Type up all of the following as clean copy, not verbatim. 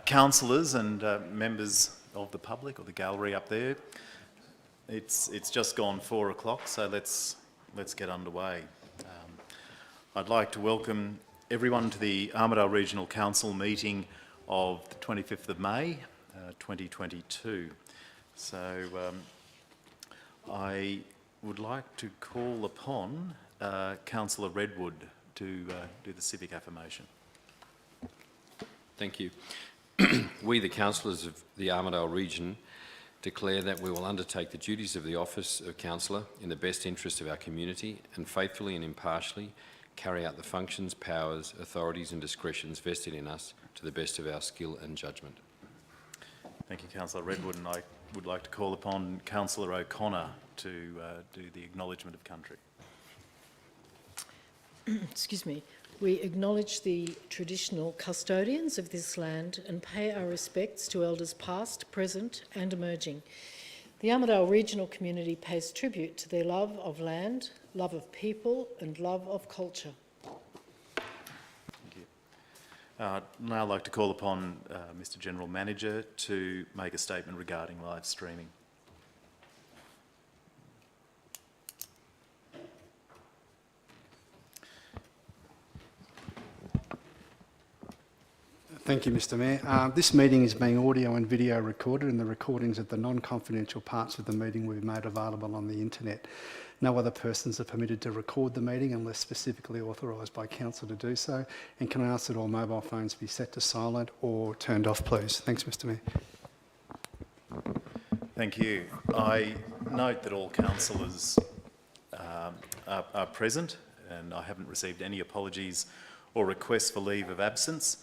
Councillors and members of the public, or the gallery up there, it's just gone 4 o'clock, so let's get underway. I'd like to welcome everyone to the Armidale Regional Council meeting of the 25th of May 2022. So I would like to call upon Councillor Redwood to do the civic affirmation. Thank you. We, the councillors of the Armidale region, declare that we will undertake the duties of the office of councillor in the best interest of our community and faithfully and impartially carry out the functions, powers, authorities and discretions vested in us to the best of our skill and judgment. Thank you, Councillor Redwood, and I would like to call upon Councillor O'Connor to do the acknowledgement of country. Excuse me. We acknowledge the traditional custodians of this land and pay our respects to elders past, present and emerging. The Armidale regional community pays tribute to their love of land, love of people and love of culture. Thank you. I'd now like to call upon Mr. General Manager to make a statement regarding live streaming. Thank you, Mr. Mayor. This meeting is being audio and video recorded, and the recordings of the non-confidential parts of the meeting will be made available on the internet. No other persons are permitted to record the meeting unless specifically authorised by council to do so. And can I ask that all mobile phones be set to silent or turned off, please? Thanks, Mr. Mayor. Thank you. I note that all councillors are present, and I haven't received any apologies or requests for leave of absence.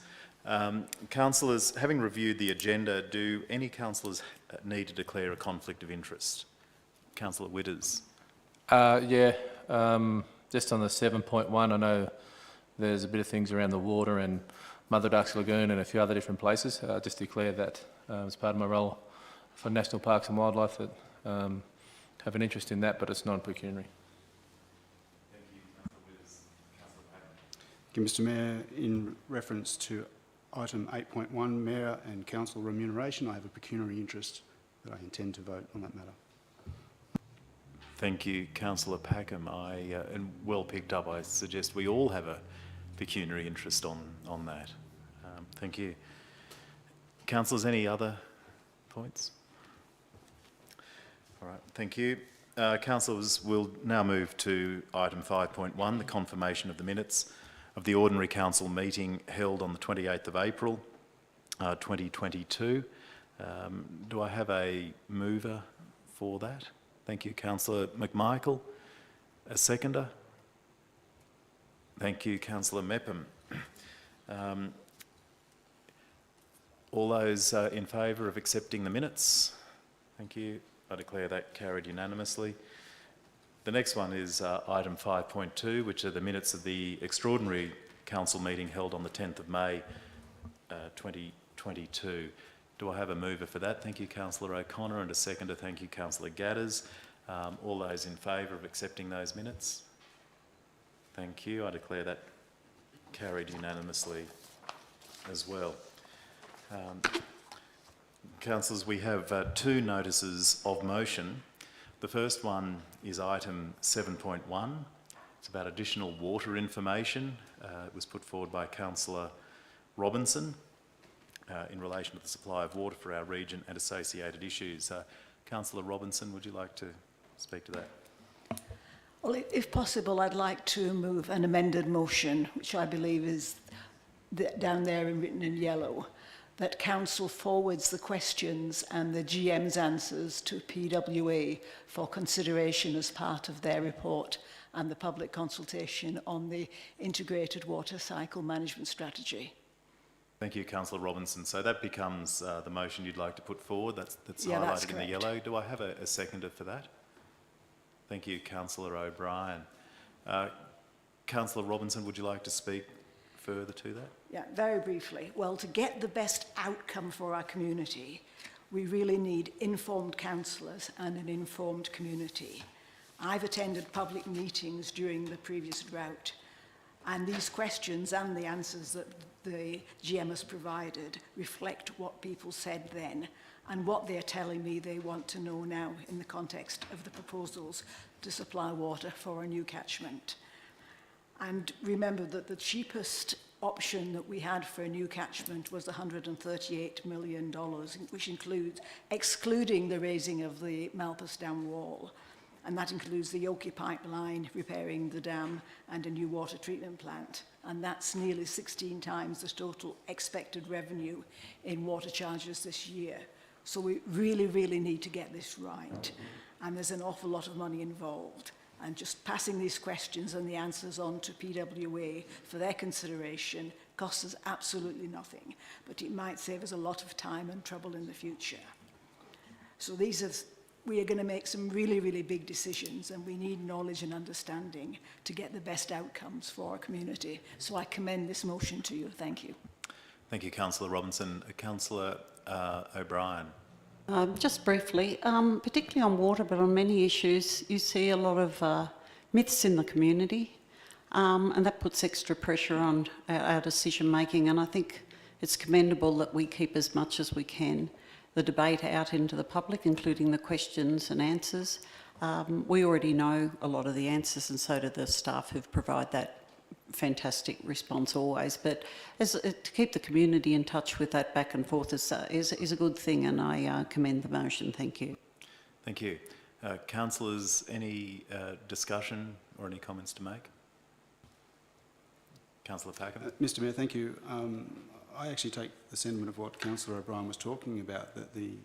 Councillors, having reviewed the agenda, do any councillors need to declare a conflict of interest? Councillor Witters. Just on the 7.1, I know there's a bit of things around the water and Mother Ducks Lagoon and a few other different places. Just declare that as part of my role for National Parks and Wildlife that have an interest in that, but it's non-pecuniary. Thank you, Councillor Witters. Councillor Packer. Thank you, Mr. Mayor. In reference to item 8.1, Mayor and Council remuneration, I have a pecuniary interest that I intend to vote on that matter. Thank you, Councillor Packham. And well picked up. I suggest we all have a pecuniary interest on that. Thank you. Councillors, any other points? All right, thank you. Councillors, we'll now move to item 5.1, the confirmation of the minutes of the Ordinary Council meeting held on the 28th of April 2022. Do I have a mover for that? Thank you, Councillor McMichael. A seconder? Thank you, Councillor Mepham. All those in favour of accepting the minutes? Thank you. I declare that carried unanimously. The next one is item 5.2, which are the minutes of the extraordinary council meeting held on the 10th of May 2022. Do I have a mover for that? Thank you, Councillor O'Connor, and a seconder. Thank you, Councillor Gadders. All those in favour of accepting those minutes? Thank you. I declare that carried unanimously as well. Councillors, we have two notices of motion. The first one is item 7.1. It's about additional water information. It was put forward by Councillor Robinson in relation to the supply of water for our region and associated issues. Councillor Robinson, would you like to speak to that? Well, if possible, I'd like to move an amended motion, which I believe is down there and written in yellow, that Council forwards the questions and the GM's answers to PWA for consideration as part of their report and the public consultation on the integrated water cycle management strategy. Thank you, Councillor Robinson. So that becomes the motion you'd like to put forward. That's yeah, highlighted that's in the yellow. Do I have a seconder for that? Thank you, Councillor O'Brien. Councillor Robinson, would you like to speak further to that? Yeah, very briefly. Well, to get the best outcome for our community, we really need informed councillors and an informed community. I've attended public meetings during the previous drought, and these questions and the answers that the GM has provided reflect what people said then and what they're telling me they want to know now in the context of the proposals to supply water for a new catchment. And remember that the cheapest option that we had for a new catchment was $138 million, which includes, excluding the raising of the Malpas Dam wall. And that includes the Yoki pipeline, repairing the dam, and a new water treatment plant. And that's nearly 16 times the total expected revenue in water charges this year. So we really, really need to get this right. And there's an awful lot of money involved. And just passing these questions and the answers on to PWA for their consideration costs us absolutely nothing, but it might save us a lot of time and trouble in the future. So we are going to make some really, really big decisions, and we need knowledge and understanding to get the best outcomes for our community. So I commend this motion to you. Thank you. Thank you, Councillor Robinson. Councillor O'Brien. Just briefly, particularly on water, but on many issues, you see a lot of myths in the community, and that puts extra pressure on our decision making. And I think it's commendable that we keep as much as we can the debate out into the public, including the questions and answers. We already know a lot of the answers, and so do the staff who've provided that fantastic response always. But to keep the community in touch with that back and forth is a good thing, and I commend the motion. Thank you. Thank you. Councillors, any discussion or any comments to make? Councillor Packer. Mr Mayor, thank you. I actually take the sentiment of what Councillor O'Brien was talking about, that the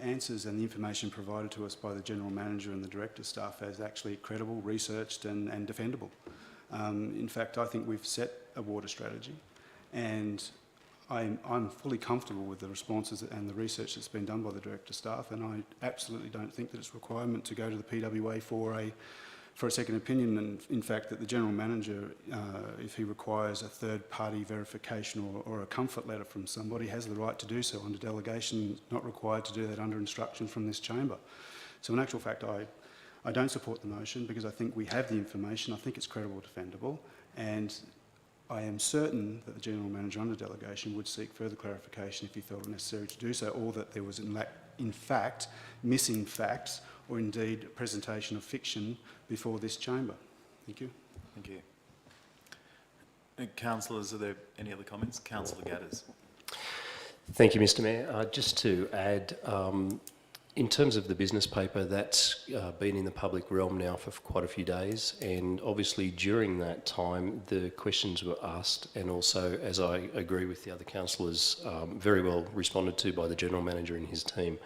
answers and the information provided to us by the General Manager and the Director staff as actually credible, researched and defendable. In fact, I think we've set a water strategy, and I'm fully comfortable with the responses and the research that's been done by the Director staff, and I absolutely don't think that it's a requirement to go to the PWA for a second opinion, and in fact that the General Manager, if he requires a third-party verification or a comfort letter from somebody, has the right to do so under delegation, not required to do that under instruction from this chamber. So in actual fact, I don't support the motion because I think we have the information, I think it's credible, defendable, and I am certain that the General Manager under delegation would seek further clarification if he felt it necessary to do so, or that there was in fact missing facts or indeed a presentation of fiction before this chamber. Thank you. Thank you. Councillors, are there any other comments? Councillor Gadders. Thank you, Mr Mayor. Just to add, in terms of the business paper, that's been in the public realm now for quite a few days, and obviously during that time the questions were asked, and also, as I agree with the other councillors, very well responded to by the General Manager and his team.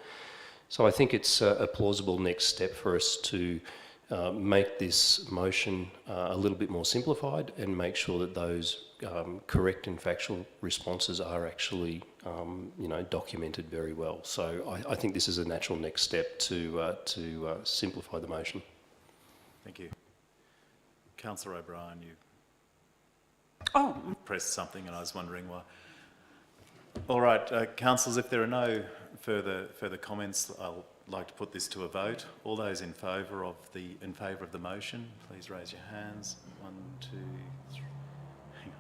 So I think it's a plausible next step for us to make this motion a little bit more simplified and make sure that those correct and factual responses are actually documented very well. So I think this is a natural next step to simplify the motion. Thank you. Councillor O'Brien, you pressed something and I was wondering why. All right, councillors, if there are no further comments, I'll like to put this to a vote. All those in favour of the motion, please raise your hands. 1, 2, 3. Hang on.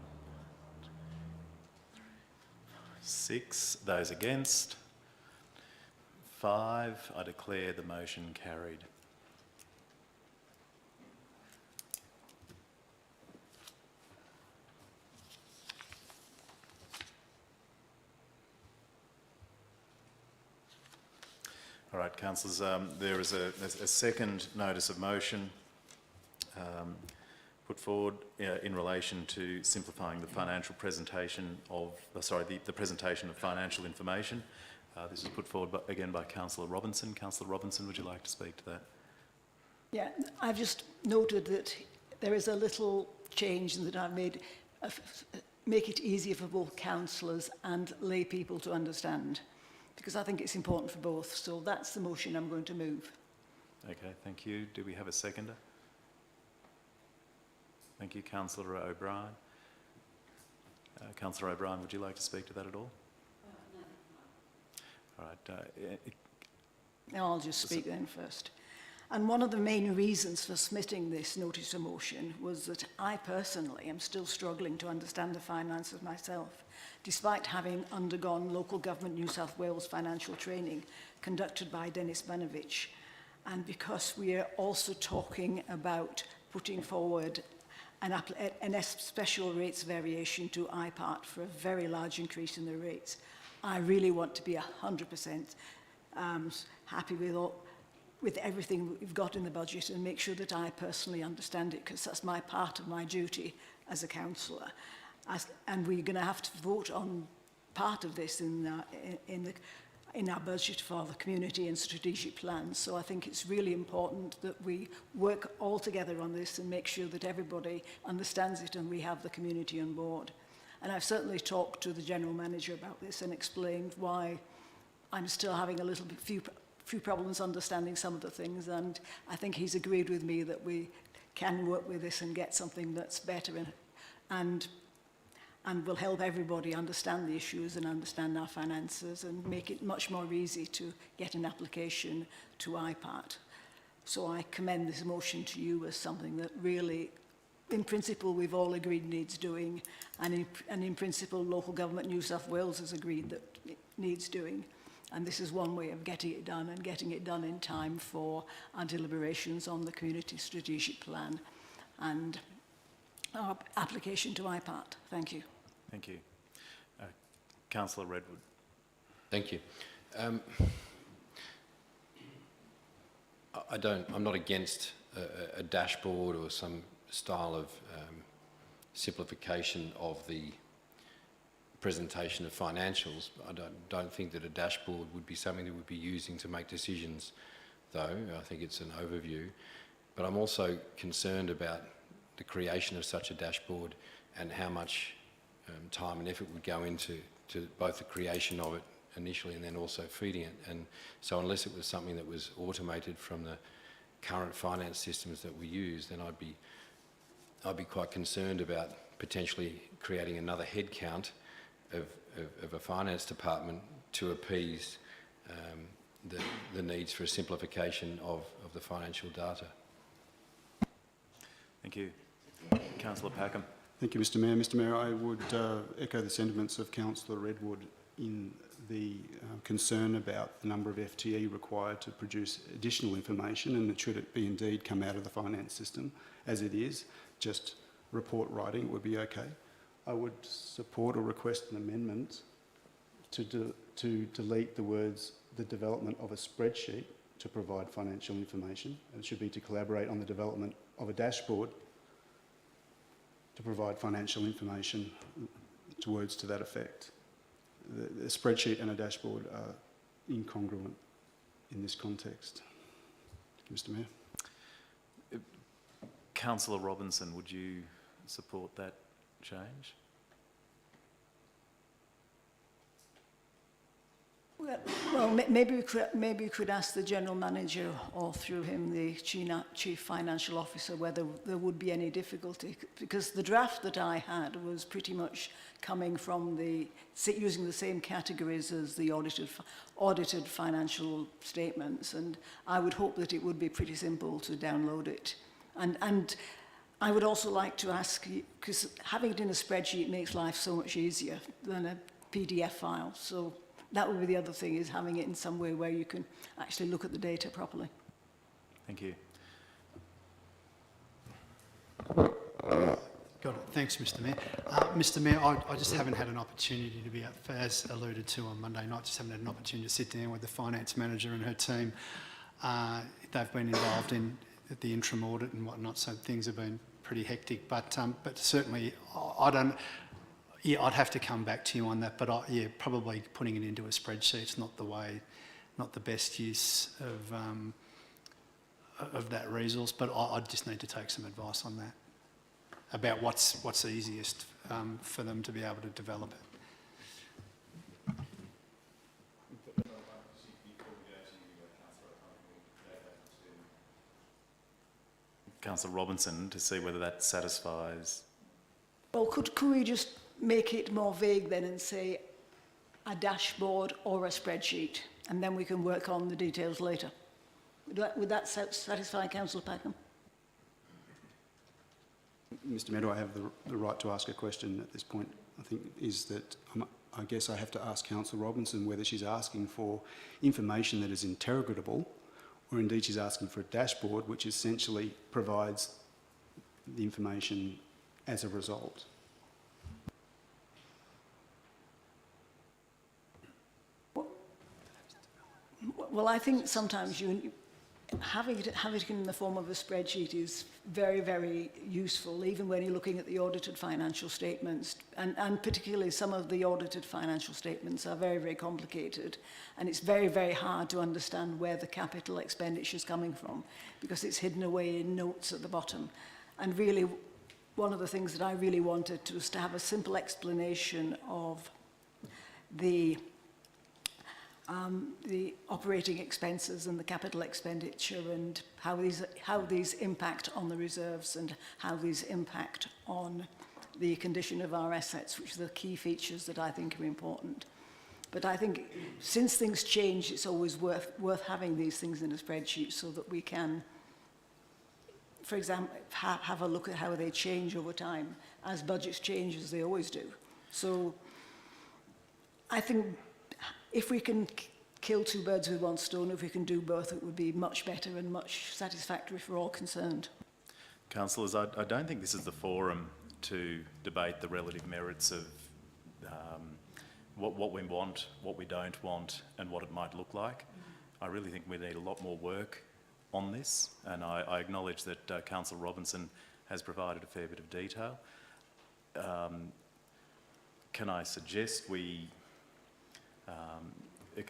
6. Those against. 5. I declare the motion carried. All right, councillors, there is a second notice of motion put forward in relation to simplifying the financial presentation of, the presentation of financial information. This is put forward again by Councillor Robinson. Councillor Robinson, would you like to speak to that? Yeah, I've just noted that there is a little change that I've made, make it easier for both councillors and lay people to understand, because I think it's important for both. So that's the motion I'm going to move. Okay, thank you. Do we have a seconder? Thank you, Councillor O'Brien. Councillor O'Brien, would you like to speak to that at all? No. All right. I'll just speak then first. And one of the main reasons for submitting this notice of motion was that I personally am still struggling to understand the finances myself, despite having undergone local government New South Wales financial training conducted by Dennis Banovich. And because we are also talking about putting forward an special rates variation to IPART for a very large increase in the rates, I really want to be 100% happy with everything we've got in the budget and make sure that I personally understand it, because that's my part of my duty as a councillor. And we're going to have to vote on part of this in our budget for the community and strategic plans. So I think it's really important that we work all together on this and make sure that everybody understands it and we have the community on board. And I've certainly talked to the General Manager about this and explained why I'm still having a little bit few problems understanding some of the things, and I think he's agreed with me that we can work with this and get something that's better and will help everybody understand the issues and understand our finances and make it much more easy to get an application to IPART. So I commend this motion to you as something that really, in principle, we've all agreed needs doing, and in principle, local government New South Wales has agreed that it needs doing. And this is one way of getting it done and getting it done in time for our deliberations on the community strategic plan and our application to IPART. Thank you. Thank you. Councillor Redwood. Thank you. I'm not against a dashboard or some style of simplification of the presentation of financials. I don't think that a dashboard would be something that we'd be using to make decisions, though. I think it's an overview. But I'm also concerned about the creation of such a dashboard and how much time and effort would go into both the creation of it initially and then also feeding it. And so unless it was something that was automated from the current finance systems that we use, then I'd be quite concerned about potentially creating another head count of a finance department to appease the needs for a simplification of the financial data. Thank you. Councillor Packham. Thank you, Mr Mayor. Mr Mayor, I would echo the sentiments of Councillor Redwood in the concern about the number of FTE required to produce additional information, and that should it be indeed come out of the finance system as it is, just report writing would be okay. I would support or request an amendment to delete the words "the development of a spreadsheet to provide financial information." It should be to collaborate on the development of a dashboard to provide financial information, to words to that effect. The spreadsheet and a dashboard are incongruent in this context. Mr Mayor. Councillor Robinson, would you support that change? Well, maybe we could ask the General Manager, or through him the Chief Financial Officer, whether there would be any difficulty, because the draft that I had was pretty much coming from using the same categories as the audited financial statements, and I would hope that it would be pretty simple to download it. And I would also like to ask, because having it in a spreadsheet makes life so much easier than a PDF file, so that would be the other thing, is having it in some way where you can actually look at the data properly. Thank you. Got it. Thanks, Mr Mayor. Mr Mayor, I just haven't had an opportunity to be, as alluded to on Monday night, just haven't had an opportunity to sit down with the finance manager and her team. They've been involved in the interim audit and whatnot, so things have been pretty hectic. But certainly, I'd have to come back to you on that. But probably putting it into a spreadsheet's not the best use of that resource. But I just need to take some advice on that, about what's easiest for them to be able to develop it. Councillor Robinson, to see whether that satisfies. Well, could we just make it more vague then and say a dashboard or a spreadsheet, and then we can work on the details later? Would that satisfy Councillor Packham? Mr Mayor, do I have the right to ask a question at this point? I think is that I guess I have to ask Councillor Robinson whether she's asking for information that is interrogatable, or indeed she's asking for a dashboard which essentially provides the information as a result. Well, I think sometimes having it in the form of a spreadsheet is very, very useful, even when you're looking at the audited financial statements. And particularly some of the audited financial statements are very, very complicated. And it's very, very hard to understand where the capital expenditure is coming from, because it's hidden away in notes at the bottom. And really, one of the things that I really wanted was to have a simple explanation of the operating expenses and the capital expenditure, and how these impact on the reserves and how these impact on the condition of our assets, which are the key features that I think are important. But I think since things change, it's always worth having these things in a spreadsheet so that we can, for example, have a look at how they change over time, as budgets change, as they always do. So I think if we can kill two birds with one stone, if we can do both, it would be much better and much satisfactory for all concerned. Councillors, I don't think this is the forum to debate the relative merits of what we want, what we don't want, and what it might look like. I really think we need a lot more work on this, and I acknowledge that Councillor Robinson has provided a fair bit of detail. Can I suggest we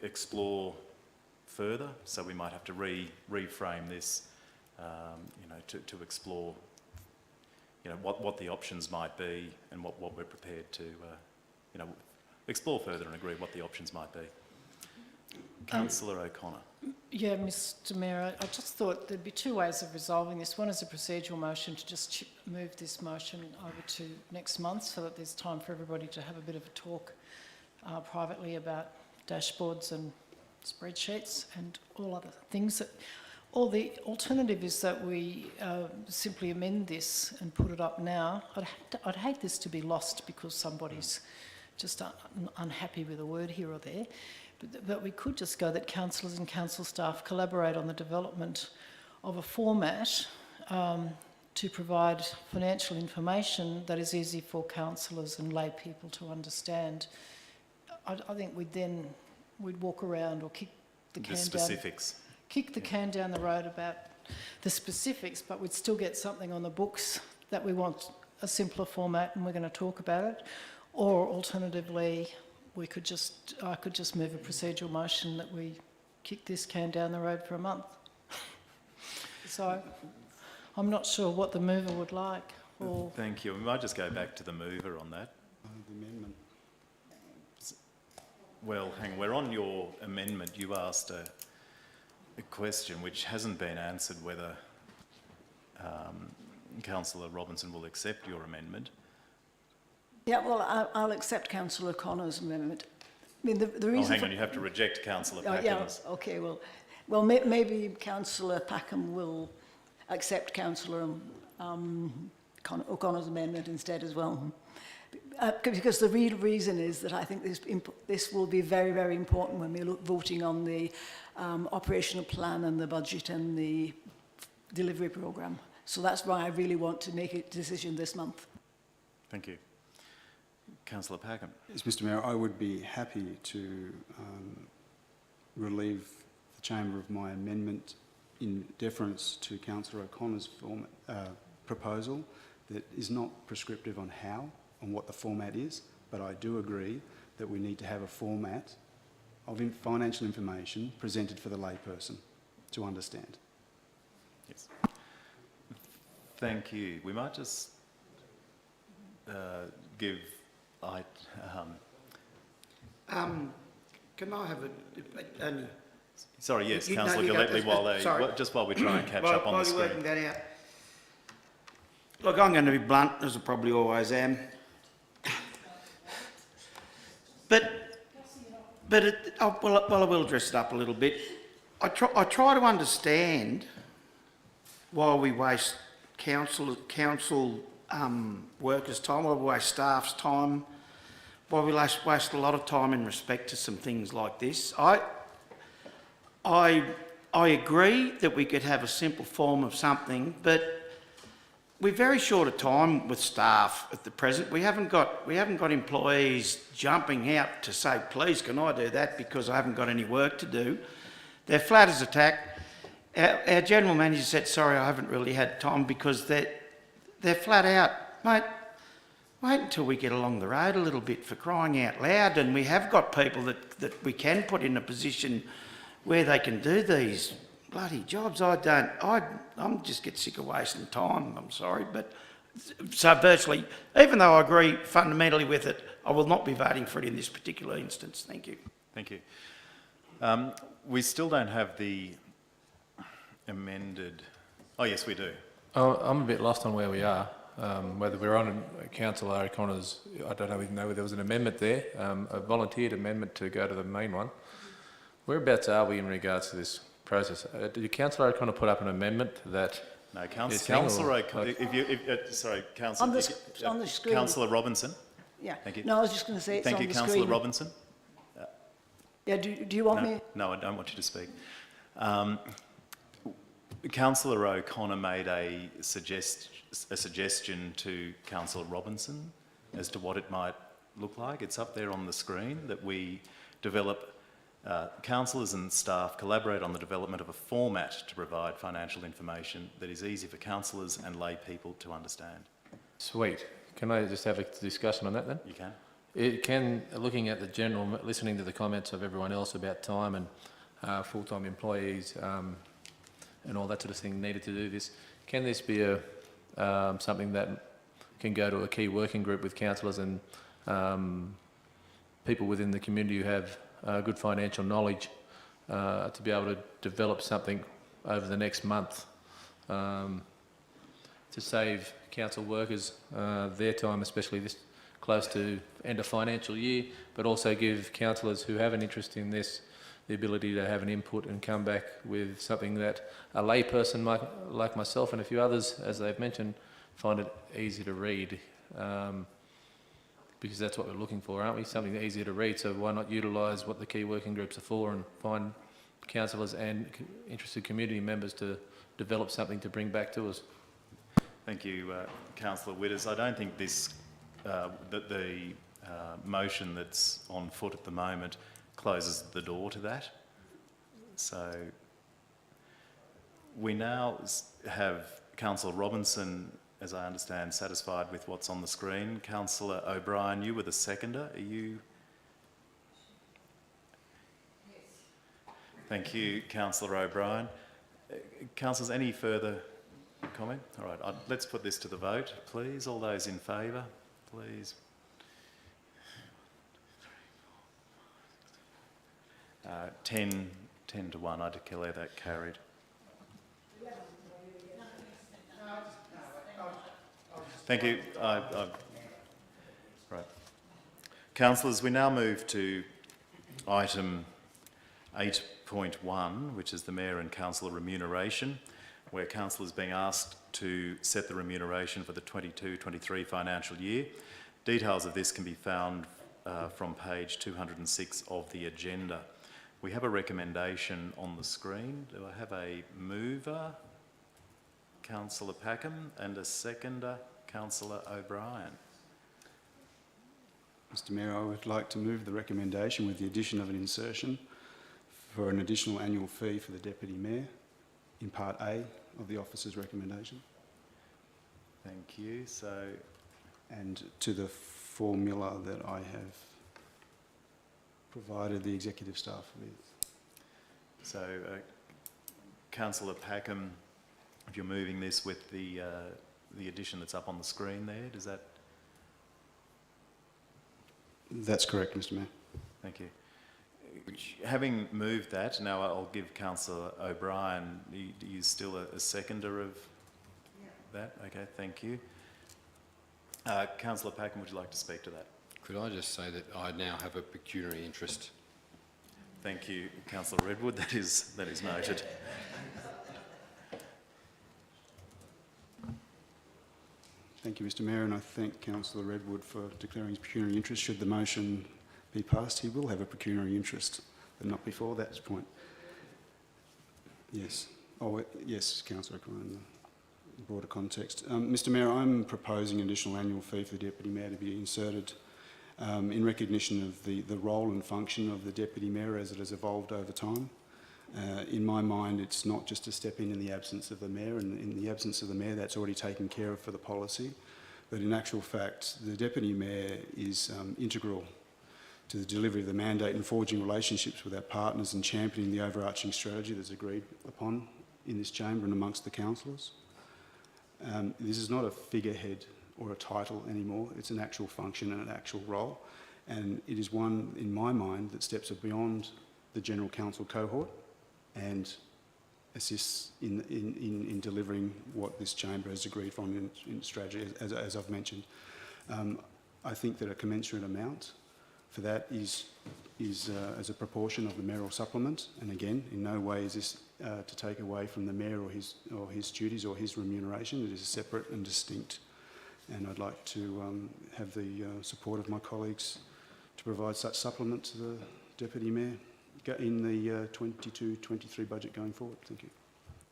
explore further? So we might have to reframe this, to explore, what the options might be, and what we're prepared to, explore further and agree what the options might be. Councillor O'Connor. Yeah, Mr Mayor, I just thought there'd be two ways of resolving this. One is a procedural motion to just move this motion over to next month so that there's time for everybody to have a bit of a talk privately about dashboards and spreadsheets and all other things. Or the alternative is that we simply amend this and put it up now. I'd hate this to be lost because somebody's just unhappy with a word here or there. But we could just go that councillors and council staff collaborate on the development of a format to provide financial information that is easy for councillors and lay people to understand. I think we'd walk around or kick the can down the road about the specifics, but we'd still get something on the books that we want a simpler format, and we're going to talk about it. Or alternatively, I could just move a procedural motion that we kick this can down the road for a month. So I'm not sure what the mover would like. Or Thank you. We might just go back to the mover on that. The amendment. Well, hang on, we're on your amendment. You asked a question which hasn't been answered, whether Councillor Robinson will accept your amendment. Yeah, well, I'll accept Councillor O'Connor's amendment. I mean, the reason. Hang on, you have to reject Councillor Packham's. Yeah, okay, well, maybe Councillor Packham will accept Councillor O'Connor's amendment instead as well. Because the real reason is that I think this will be very, very important when we're voting on the operational plan and the budget and the delivery programme. So that's why I really want to make a decision this month. Thank you. Councillor Packham. Yes, Mr Mayor, I would be happy to relieve the Chamber of my amendment in deference to Councillor O'Connor's proposal that is not prescriptive on what the format is, but I do agree that we need to have a format of financial information presented for the layperson to understand. Yes. Thank you. We might just give... Can I have a... Sorry, yes, You- no, Councillor you go Gillespie, first. while we try and catch up on the While you're screen. working that out. Look, I'm going to be blunt, as I probably always am. I will dress it up a little bit. I try to understand why we waste council workers' time, why we waste staff's time, why we waste a lot of time in respect to some things like this. I agree that we could have a simple form of something, but we're very short of time with staff at the present. We haven't got employees jumping out to say, please, can I do that because I haven't got any work to do. They're flat as a tack. Our general manager said, sorry, I haven't really had time because they're flat out. Mate, wait until we get along the road a little bit, for crying out loud, and we have got people that we can put in a position where they can do these bloody jobs. I'm just get sick of wasting time, I'm sorry, but so virtually, even though I agree fundamentally with it, I will not be voting for it in this particular instance. Thank you. Thank you. We still don't have the amended... Oh, yes, we do. I'm a bit lost on where we are. Whether we're on Councillor O'Connor's, I don't even know whether there was an amendment there, a volunteered amendment to go to the main one. Whereabouts are we in regards to this process? Did Councillor O'Connor put up an amendment that... No, Councillor O'Connor... Sorry, Councillor... On the screen. Councillor Robinson. Yeah. Thank you. No, I was just going to say it's on the screen. Thank you, Councillor Robinson. Yeah, do you want me? No, I don't want you to speak. Councillor O'Connor made a suggestion to Councillor Robinson as to what it might look like. It's up there on the screen that we develop, councillors and staff collaborate on the development of a format to provide financial information that is easy for councillors and lay people to understand. Sweet. Can I just have a discussion on that then? You can. Looking at the general, listening to the comments of everyone else about time and full-time employees and all that sort of thing needed to do this, can this be something that can go to a key working group with councillors and people within the community who have good financial knowledge to be able to develop something over the next month to save council workers their time, especially this close to end of financial year, but also give councillors who have an interest in this the ability to have an input and come back with something that a layperson like myself and a few others, as they've mentioned, find it easy to read, because that's what we're looking for, aren't we? Something easier to read, so why not utilise what the key working groups are for and find councillors and interested community members to develop something to bring back to us. Thank you, Councillor Witters. I don't think this that the motion that's on foot at the moment closes the door to that. So we now have Councillor Robinson, as I understand, satisfied with what's on the screen. Councillor O'Brien, you were the seconder. Are you? Yes. Thank you, Councillor O'Brien. Councillors, any further comment? All right, let's put this to the vote, please. All those in favour, please. 10 to 1, I declare that carried. Thank you. Right. Councillors, we now move to item 8.1, which is the Mayor and Councillor remuneration, where councillors being asked to set the remuneration for the 22-23 financial year. Details of this can be found from page 206 of the agenda. We have a recommendation on the screen. Do I have a mover, Councillor Packham, and a seconder, Councillor O'Brien? Mr Mayor, I would like to move the recommendation with the addition of an insertion for an additional annual fee for the Deputy Mayor in Part A of the officer's recommendation. Thank you. And to the formula that I have provided the executive staff with. So, Councillor Packham, if you're moving this with the addition that's up on the screen there, does that... That's correct, Mr Mayor. Thank you. Having moved that, now I'll give Councillor O'Brien, are you still a seconder of that? Okay, thank you. Councillor Packham, would you like to speak to that? Could I just say that I now have a pecuniary interest Thank you, Councillor Redwood. That is noted. Thank you, Mr Mayor, and I thank Councillor Redwood for declaring his pecuniary interest. Should the motion be passed, he will have a pecuniary interest, but not before that point. Yes. Oh, yes, Councillor O'Brien, in the broader context. Mr Mayor, I'm proposing an additional annual fee for the Deputy Mayor to be inserted in recognition of the role and function of the Deputy Mayor as it has evolved over time. In my mind, it's not just a step in the absence of the Mayor, and in the absence of the Mayor, that's already taken care of for the policy. But in actual fact, the Deputy Mayor is integral to the delivery of the mandate and forging relationships with our partners and championing the overarching strategy that's agreed upon in this chamber and amongst the councillors. This is not a figurehead or a title anymore, it's an actual function and an actual role, and it is one, in my mind, that steps beyond the General Council cohort and assists in delivering what this chamber has agreed on in strategy, as I've mentioned. I think that a commensurate amount for that is as a proportion of the mayoral supplement, and again, in no way is this to take away from the mayor or his duties or his remuneration. It is separate and distinct, and I'd like to have the support of my colleagues to provide such supplement to the Deputy Mayor in the 22-23 budget going forward. Thank you.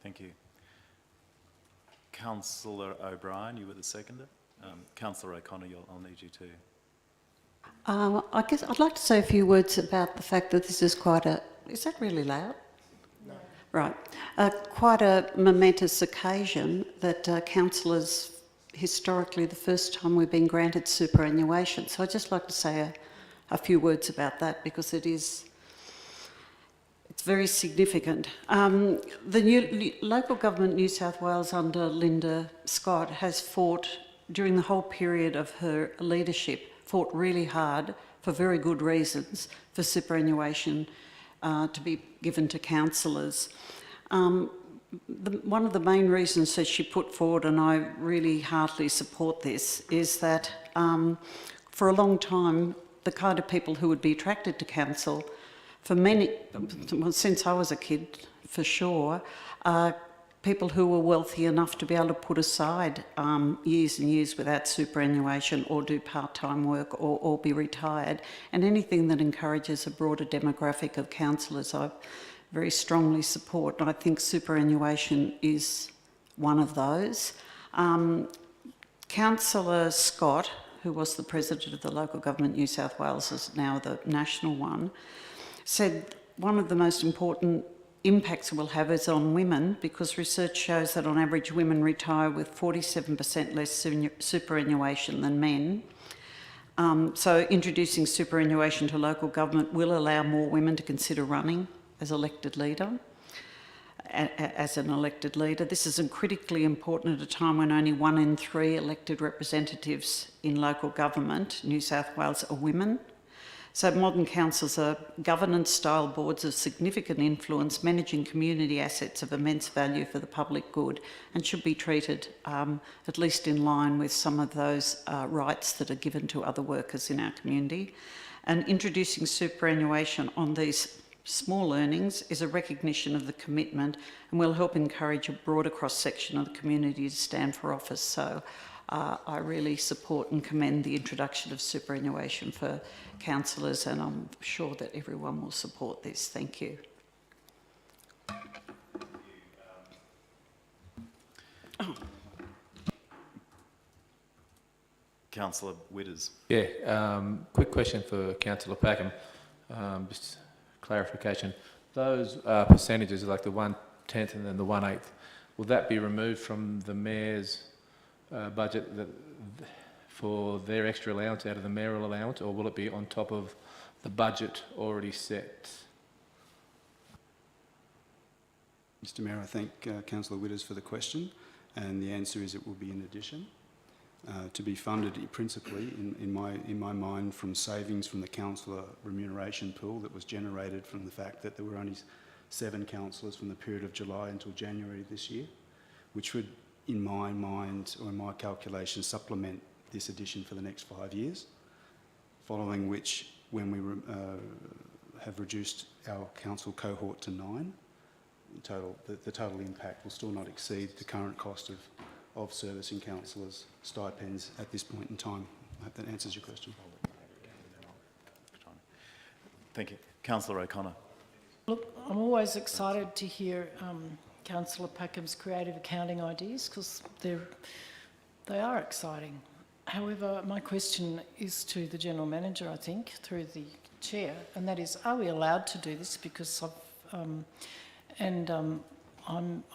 Thank you. Councillor O'Brien, you were the seconder. Councillor O'Connor, I'll need you to. I guess I'd like to say a few words about the fact that this is quite a... Is that really loud? No. Right. Quite a momentous occasion that councillors, historically the first time we've been granted superannuation. So I'd just like to say a few words about that, because it's very significant. The new local government New South Wales under Linda Scott has fought, during the whole period of her leadership, fought really hard, for very good reasons, for superannuation to be given to councillors. One of the main reasons that she put forward, and I really heartily support this, is that for a long time, the kind of people who would be attracted to council, for many, well, since I was a kid, for sure, people who were wealthy enough to be able to put aside years and years without superannuation, or do part-time work, or be retired. And anything that encourages a broader demographic of councillors, I very strongly support. And I think superannuation is one of those. Councillor Scott, who was the president of the local government New South Wales, is now the national one, said one of the most important impacts it will have is on women, because research shows that on average women retire with 47% less superannuation than men. So introducing superannuation to local government will allow more women to consider running as an elected leader. This is critically important at a time when only 1 in 3 elected representatives in local government, New South Wales, are women. So modern councils are governance-style boards of significant influence, managing community assets of immense value for the public good, and should be treated at least in line with some of those rights that are given to other workers in our community. And introducing superannuation on these small earnings is a recognition of the commitment, and will help encourage a broader cross-section of the community to stand for office. So I really support and commend the introduction of superannuation for councillors, and I'm sure that everyone will support this. Thank you. Councillor Witters. Yeah, quick question for Councillor Packham, just clarification. Those percentages, like the 1/10 and then the 1/8, will that be removed from the Mayor's budget for their extra allowance out of the mayoral allowance, or will it be on top of the budget already set? Mr Mayor, I thank Councillor Witters for the question, and the answer is it will be in addition, to be funded principally, in my mind, from savings from the councillor remuneration pool that was generated from the fact that there were only 7 councillors from the period of July until January this year, which would, in my mind, or in my calculations, supplement this addition for the next 5 years, following which, when we have reduced our council cohort to 9. The total impact will still not exceed the current cost of servicing councillors' stipends at this point in time. I hope that answers your question. Thank you. Councillor O'Connor. Look, I'm always excited to hear Councillor Packham's creative accounting ideas because they are exciting. However, my question is to the General Manager, I think, through the Chair, and that is, are we allowed to do this? Because I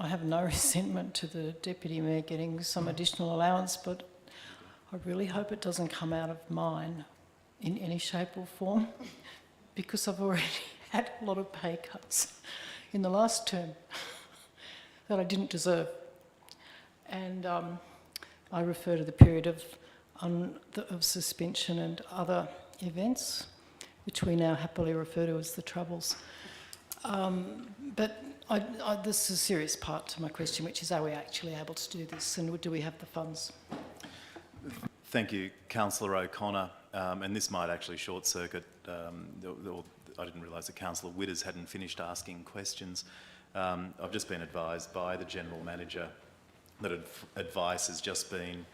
have no resentment to the Deputy Mayor getting some additional allowance, but I really hope it doesn't come out of mine in any shape or form, because I've already had a lot of pay cuts in the last term that I didn't deserve. And I refer to the period of suspension and other events, which we now happily refer to as the Troubles. But this is a serious part to my question, which is, are we actually able to do this, and do we have the funds? Thank you, Councillor O'Connor. And this might actually short-circuit, I didn't realise that Councillor Witters hadn't finished asking questions. I've just been advised by the General Manager that advice has just been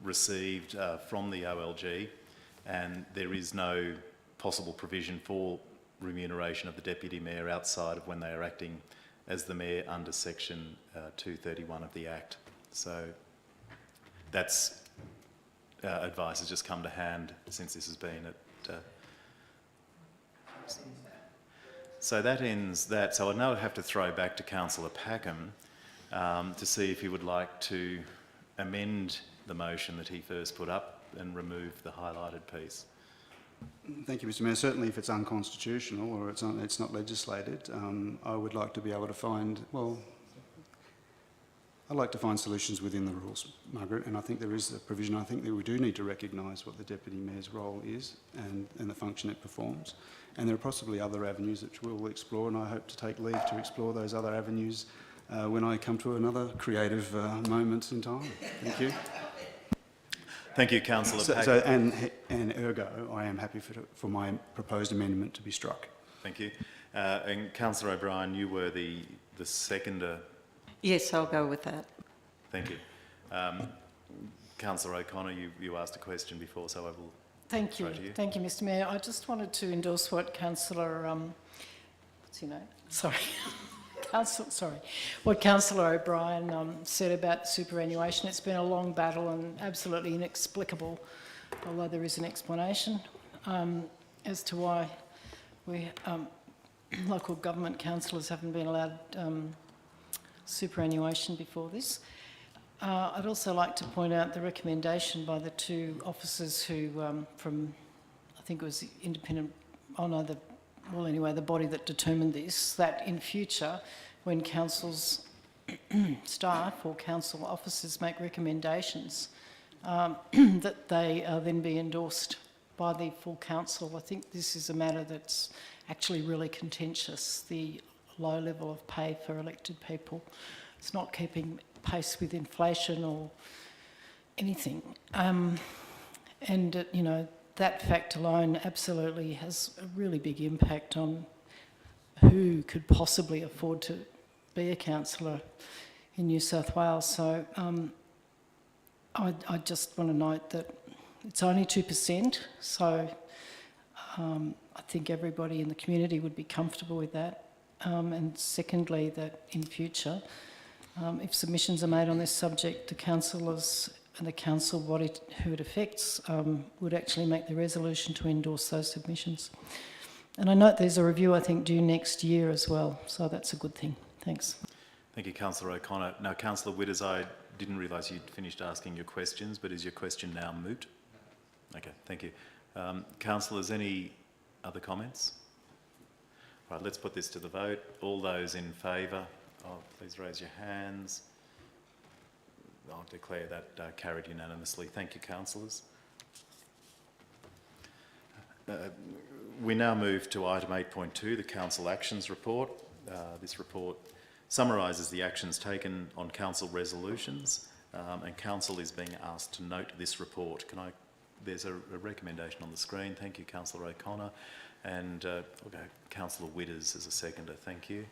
received from the OLG, and there is no possible provision for remuneration of the Deputy Mayor outside of when they are acting as the Mayor under Section 231 of the Act. So that's advice has just come to hand since this has been at... So that ends that. So I now have to throw back to Councillor Packham to see if he would like to amend the motion that he first put up and remove the highlighted piece. Thank you, Mr Mayor. Certainly if it's unconstitutional or it's not legislated, I would like to be able to find, well, I'd like to find solutions within the rules, Margaret, and I think there is a provision. I think that we do need to recognise what the Deputy Mayor's role is and the function it performs. And there are possibly other avenues which we'll explore, and I hope to take leave to explore those other avenues when I come to another creative moment in time. Thank you. Thank you, Councillor Packham. And ergo, I am happy for my proposed amendment to be struck. Thank you. And Councillor O'Brien, you were the seconder. Yes, I'll go with that. Thank you. Councillor O'Connor, you asked a question before, so I will Thank you. throw to you. Thank you, Mr Mayor. I just wanted to endorse what Councillor, what's your name? Sorry. What Councillor O'Brien said about the superannuation. It's been a long battle and absolutely inexplicable, although there is an explanation as to why we local government councillors haven't been allowed superannuation before this. I'd also like to point out the recommendation by the two officers who, from, I think it was the independent, the body that determined this, that in future, when council's staff or council officers make recommendations, that they then be endorsed by the full council. I think this is a matter that's actually really contentious, the low level of pay for elected people. It's not keeping pace with inflation or anything. You know, that fact alone absolutely has a really big impact on who could possibly afford to be a councillor in New South Wales. So I just want to note that it's only 2%, so I think everybody in the community would be comfortable with that. And secondly, that in future, if submissions are made on this subject, the councillors and the council body who it affects would actually make the resolution to endorse those submissions. And I note there's a review, I think, due next year as well, so that's a good thing. Thanks. Thank you, Councillor O'Connor. Now, Councillor Witters, I didn't realise you'd finished asking your questions, but is your question now moot? Okay, thank you. Councillors, any other comments? Right, let's put this to the vote. All those in favour, please raise your hands. I'll declare that carried unanimously. Thank you, councillors. We now move to item 8.2, the Council Actions Report. This report summarises the actions taken on council resolutions, and council is being asked to note this report. There's a recommendation on the screen. Thank you, Councillor O'Connor. And I'll go Councillor Widders as a seconder. Thank you.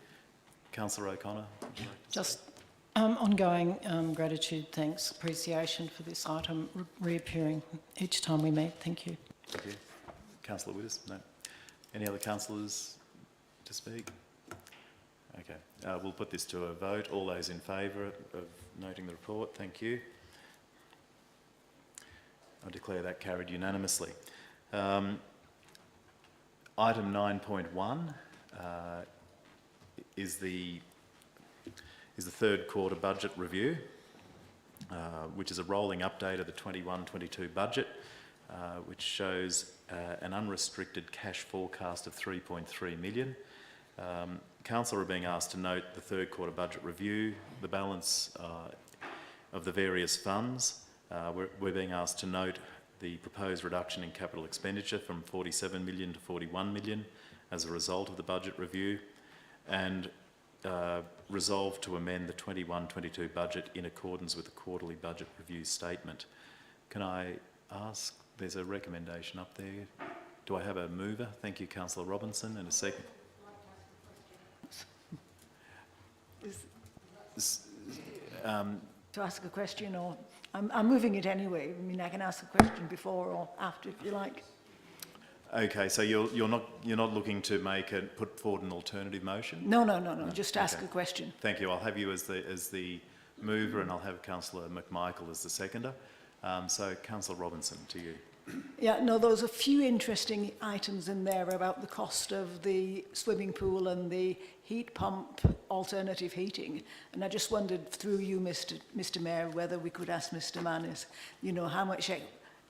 Councillor O'Connor, would you like to Just ongoing gratitude, thanks, appreciation for this item reappearing each time we meet. Thank you. Thank you. Councillor Widders? No. Any other councillors to speak? Okay. We'll put this to a vote. All those in favour of noting the report, thank you. I declare that carried unanimously. Item 9.1 is the third quarter budget review, which is a rolling update of the 21-22 budget, which shows an unrestricted cash forecast of 3.3 million. Council are being asked to note the third quarter budget review, the balance of the various funds. We're being asked to note the proposed reduction in capital expenditure from 47 million to 41 million as a result of the budget review, and resolve to amend the 21-22 budget in accordance with the quarterly budget review statement. Can I ask, there's a recommendation up there. Do I have a mover? Thank you, Councillor Robinson, and a second. To ask a question, or I'm moving it anyway. I mean, I can ask a question before or after if you like. Okay, so you're not looking to put forward an alternative motion? No. Just ask a question. Thank you. I'll have you as the mover, and I'll have Councillor McMichael as the seconder. So, Councillor Robinson, to you. Yeah, no, there was a few interesting items in there about the cost of the swimming pool and the heat pump alternative heating. And I just wondered through you, Mr. Mayor, whether we could ask Mr. Manners, you know, how much,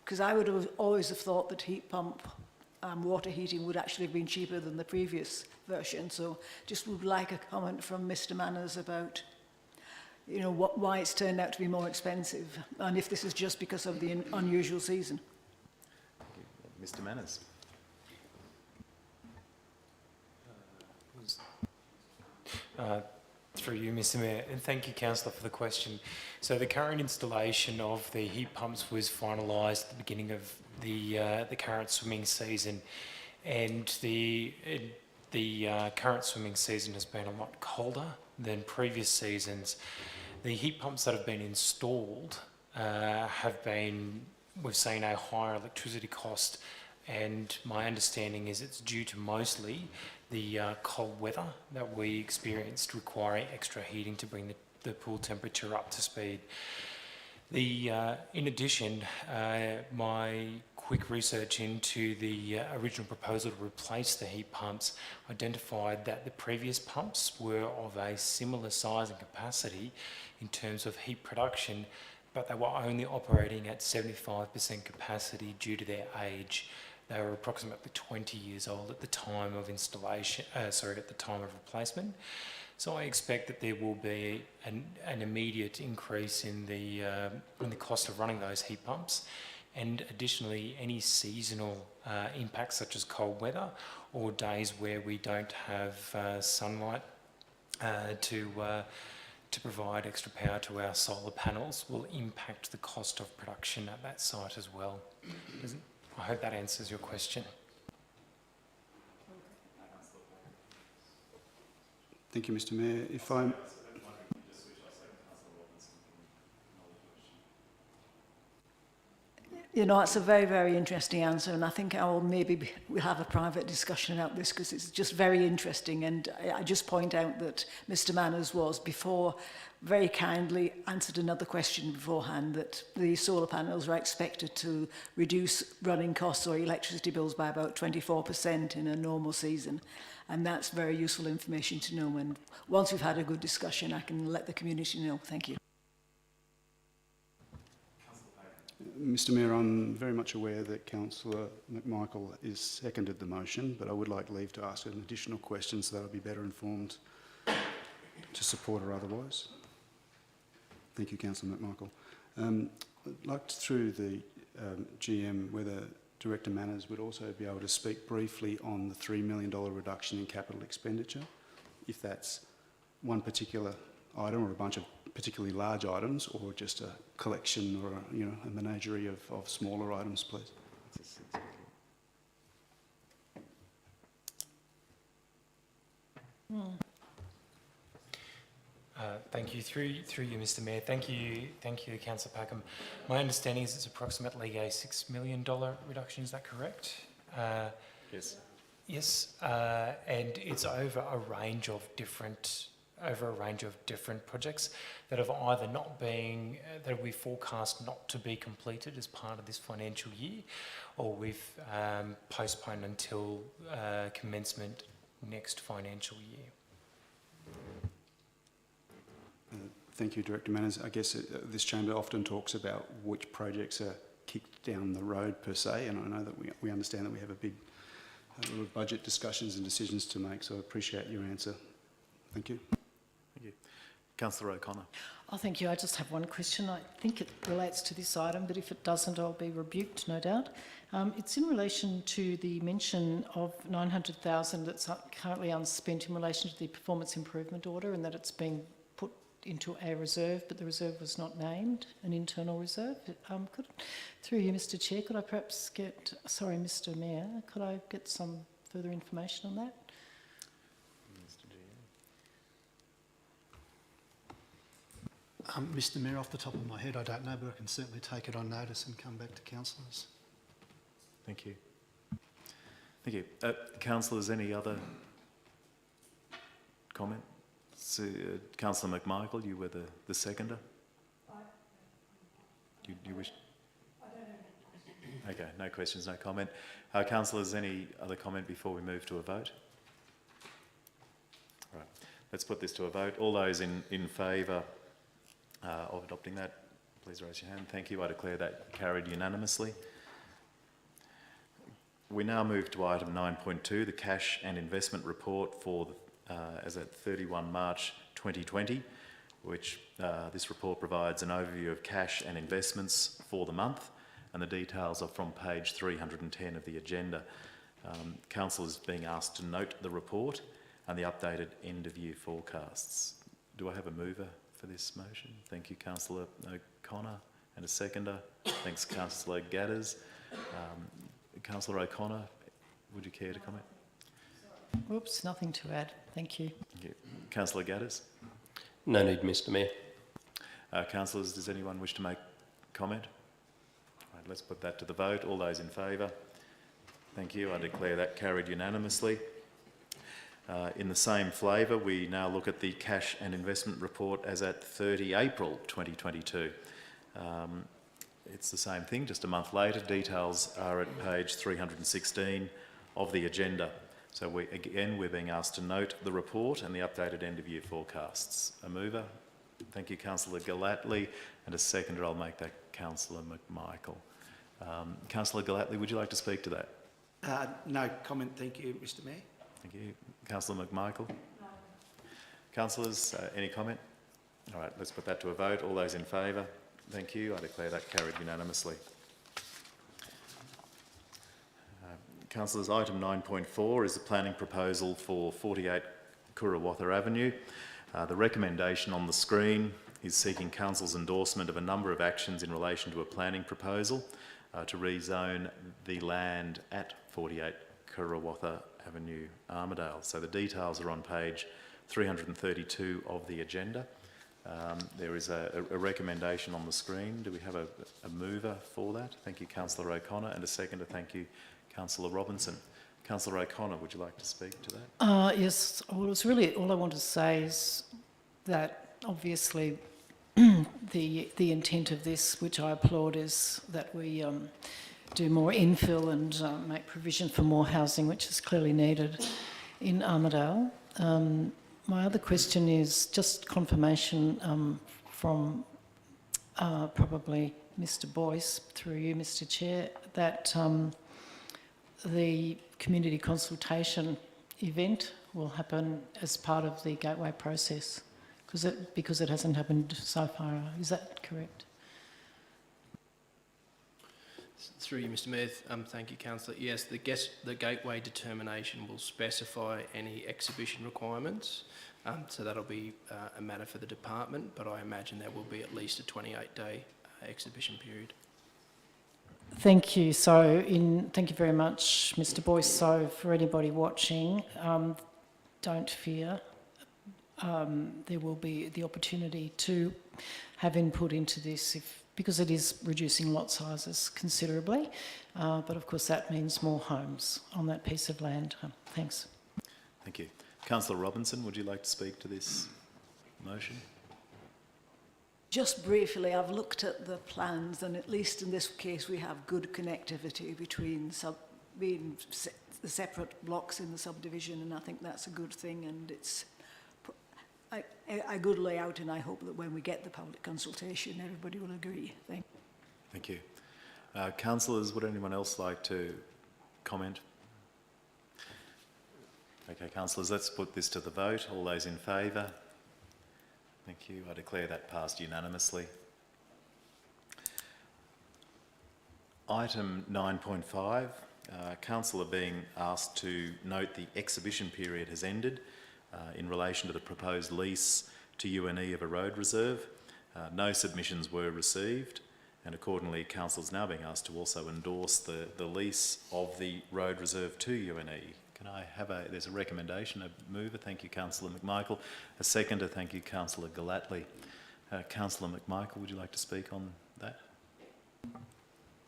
because I would have always have thought that heat pump water heating would actually have been cheaper than the previous version. So just would like a comment from Mr. Manners about, you know, why it's turned out to be more expensive, and if this is just because of the unusual season. Mr. Manners. Through you, Mr. Mayor, and thank you, Councillor, for the question. So the current installation of the heat pumps was finalised at the beginning of the current swimming season, and the current swimming season has been a lot colder than previous seasons. The heat pumps that have been installed we've seen a higher electricity cost, and my understanding is it's due to mostly the cold weather that we experienced, requiring extra heating to bring the pool temperature up to speed. In addition, my quick research into the original proposal to replace the heat pumps identified that the previous pumps were of a similar size and capacity in terms of heat production, but they were only operating at 75% capacity due to their age. They were approximately 20 years old at the time of installation, at the time of replacement. So I expect that there will be an immediate increase in the cost of running those heat pumps, and additionally any seasonal impacts such as cold weather or days where we don't have sunlight to provide extra power to our solar panels will impact the cost of production at that site as well. I hope that answers your question. Thank you, Mr. Mayor. If I'm... You know, it's a very, very interesting answer, and I think we'll have a private discussion about this because it's just very interesting. And I just point out that Mr. Manners was before very kindly answered another question beforehand, that the solar panels are expected to reduce running costs or electricity bills by about 24% in a normal season. And that's very useful information to know. And once we've had a good discussion, I can let the community know. Thank you. Mr. Mayor, I'm very much aware that Councillor McMichael has seconded the motion, but I would like leave to ask an additional question so that I'll be better informed to support or otherwise. Thank you, Councillor McMichael. I'd like to, through the GM, whether Director Manners would also be able to speak briefly on the $3 million reduction in capital expenditure, if that's one particular item or a bunch of particularly large items, or just a collection or a menagerie of smaller items, please. Thank you. Through you, Mr. Mayor. Thank you, Councillor Packham. My understanding is it's approximately a $6 million reduction. Is that correct? Yes. Yes, and it's over a range of different projects that have either not been that we forecast not to be completed as part of this financial year, or we've postponed until commencement next financial year. Thank you, Director Manners. I guess this chamber often talks about which projects are kicked down the road per se, and I know that we understand that we have a lot of budget discussions and decisions to make, so I appreciate your answer. Thank you. Thank you. Councillor O'Connor. Oh, thank you. I just have one question. I think it relates to this item, but if it doesn't, I'll be rebuked, no doubt. It's in relation to the mention of 900,000 that's currently unspent in relation to the performance improvement order, and that it's being put into a reserve, but the reserve was not named, an internal reserve. Through you, Mr. Chair, could I perhaps get, sorry, Mr. Mayor, could I get some further information on that? Mr. Mayor, off the top of my head, I don't know, but I can certainly take it on notice and come back to councillors. Thank you. Thank you. Councillors, any other comment? So, Councillor McMichael, you were the seconder. You wish? Okay, no questions, no comment. Councillors, any other comment before we move to a vote? All right, let's put this to a vote. All those in favour of adopting that, please raise your hand. Thank you. I declare that carried unanimously. We now move to item 9.2, the cash and investment report for as at 31 March 2020, which this report provides an overview of cash and investments for the month, and the details are from page 310 of the agenda. Council is being asked to note the report and the updated end-of-year forecasts. Do I have a mover for this motion? Thank you, Councillor O'Connor, and a seconder. Thanks, Councillor Gadders. Councillor O'Connor, would you care to comment? Oops, nothing to add. Thank you. Thank you. Councillor Gadders? No need, Mr. Mayor. Councillors, does anyone wish to make comment? All right, let's put that to the vote. All those in favour? Thank you. I declare that carried unanimously. In the same flavour, we now look at the cash and investment report as at 30 April 2022. It's the same thing, just a month later. Details are at page 316 of the agenda. So we're being asked to note the report and the updated end-of-year forecasts. A mover? Thank you, Councillor Gallatley, and a seconder, I'll make that Councillor McMichael. Councillor Gallatley, would you like to speak to that? No comment, thank you, Mr. Mayor. Thank you. Councillor McMichael? No. Councillors, any comment? All right, let's put that to a vote. All those in favour? Thank you. I declare that carried unanimously. Councillors, item 9.4 is the planning proposal for 48 Kurawatha Avenue. The recommendation on the screen is seeking Council's endorsement of a number of actions in relation to a planning proposal to rezone the land at 48 Kurawatha Avenue, Armidale. So the details are on page 332 of the agenda. There is a recommendation on the screen. Do we have a mover for that? Thank you, Councillor O'Connor, and a seconder. Thank you, Councillor Robinson. Councillor O'Connor, would you like to speak to that? Yes, well, it's really all I want to say is that obviously the intent of this, which I applaud, is that we do more infill and make provision for more housing, which is clearly needed in Armidale. My other question is just confirmation from probably Mr. Boyce, through you, Mr. Chair, that the community consultation event will happen as part of the gateway process, because it hasn't happened so far. Is that correct? Through you, Mr. Mayor. Thank you, Councillor. Yes, the gateway determination will specify any exhibition requirements, so that'll be a matter for the department, but I imagine there will be at least a 28-day exhibition period. Thank you. Thank you very much, Mr. Boyce. So for anybody watching, don't fear. there will be the opportunity to have input into this because it is reducing lot sizes considerably. But of course that means more homes on that piece of land. Thanks. Thank you. Councillor Robinson, would you like to speak to this motion? Just briefly, I've looked at the plans, and at least in this case, we have good connectivity between the separate blocks in the subdivision, and I think that's a good thing, and it's a good layout, and I hope that when we get the public consultation, everybody will agree. Thank you. Councillors, would anyone else like to comment? Okay, councillors, let's put this to the vote. All those in favour? Thank you. I declare that passed unanimously. Item 9.5, councillor being asked to note the exhibition period has ended in relation to the proposed lease to UNE of a road reserve. No submissions were received, and accordingly council is now being asked to also endorse the lease of the road reserve to UNE. Can I have there's a recommendation, a mover, thank you Councillor McMichael, a seconder, thank you Councillor Gallatley. Councillor McMichael, would you like to speak on that?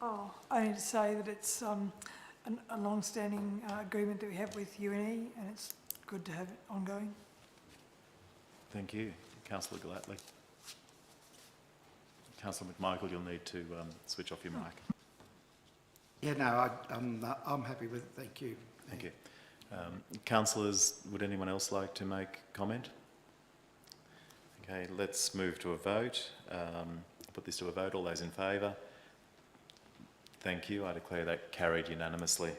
Oh, I need to say that it's a long-standing agreement that we have with UNE, and it's good to have it ongoing. Thank you. Councillor Gallatley. Councillor McMichael, you'll need to switch off your mic. Yeah, no, I'm happy with it, thank you. Thank you. Councillors, would anyone else like to make comment? Okay, let's move to a vote. Put this to a vote. All those in favour? Thank you. I declare that carried unanimously.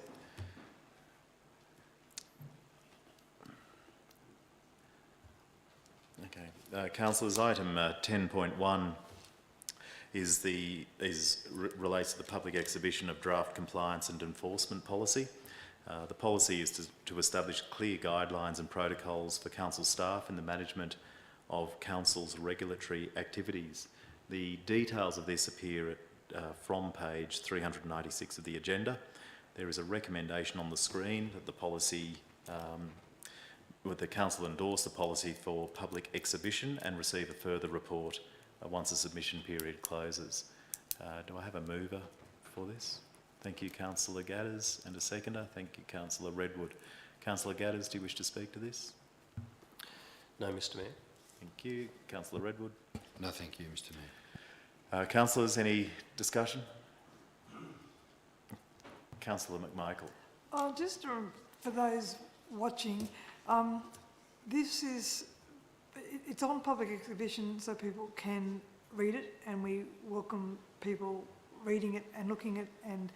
Okay, councillors, item 10.1 relates to the public exhibition of draft compliance and enforcement policy. The policy is to establish clear guidelines and protocols for council staff in the management of council's regulatory activities. The details of this appear from page 396 of the agenda. There is a recommendation on the screen that the policy, would the council endorse the policy for public exhibition and receive a further report once the submission period closes. Do I have a mover for this? Thank you, Councillor Gadders, and a seconder. Thank you, Councillor Redwood. Councillor Gadders, do you wish to speak to this? No, Mr Mayor. Thank you. Councillor Redwood? No, thank you, Mr Mayor. Councillors, any discussion? Councillor McMichael. Just for those watching, it's on public exhibition so people can read it, and we welcome people reading it and looking at it and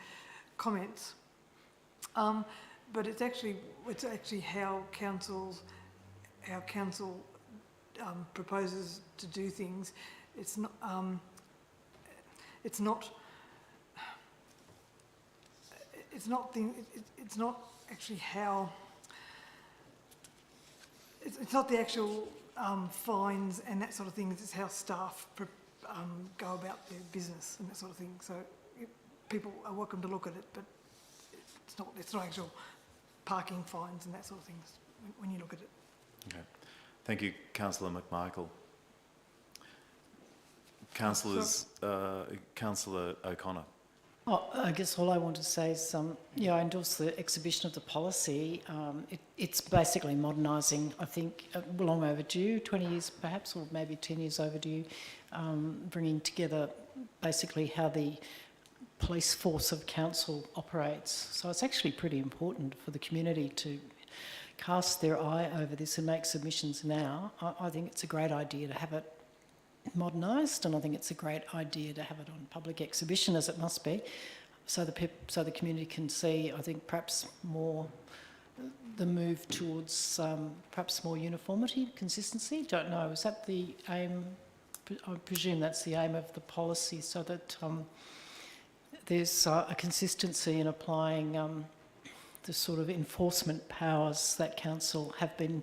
comments. But it's actually how council proposes to do things. It's not actually how. It's not the actual fines and that sort of thing. It's how staff go about their business and that sort of thing. So people are welcome to look at it, but it's not actual parking fines and that sort of things when you look at it. Okay. Thank you, Councillor McMichael. Councillors, Councillor O'Connor. I guess all I want to say is, I endorse the exhibition of the policy. It's basically modernising, I think, long overdue, 20 years perhaps, or maybe 10 years overdue, bringing together basically how the police force of council operates. So it's actually pretty important for the community to cast their eye over this and make submissions now. I think it's a great idea to have it modernised, and I think it's a great idea to have it on public exhibition, as it must be, so the community can see, I think, perhaps more the move towards perhaps more uniformity, consistency. Don't know. Is that the aim? I presume that's the aim of the policy, so that there's a consistency in applying the sort of enforcement powers that council have been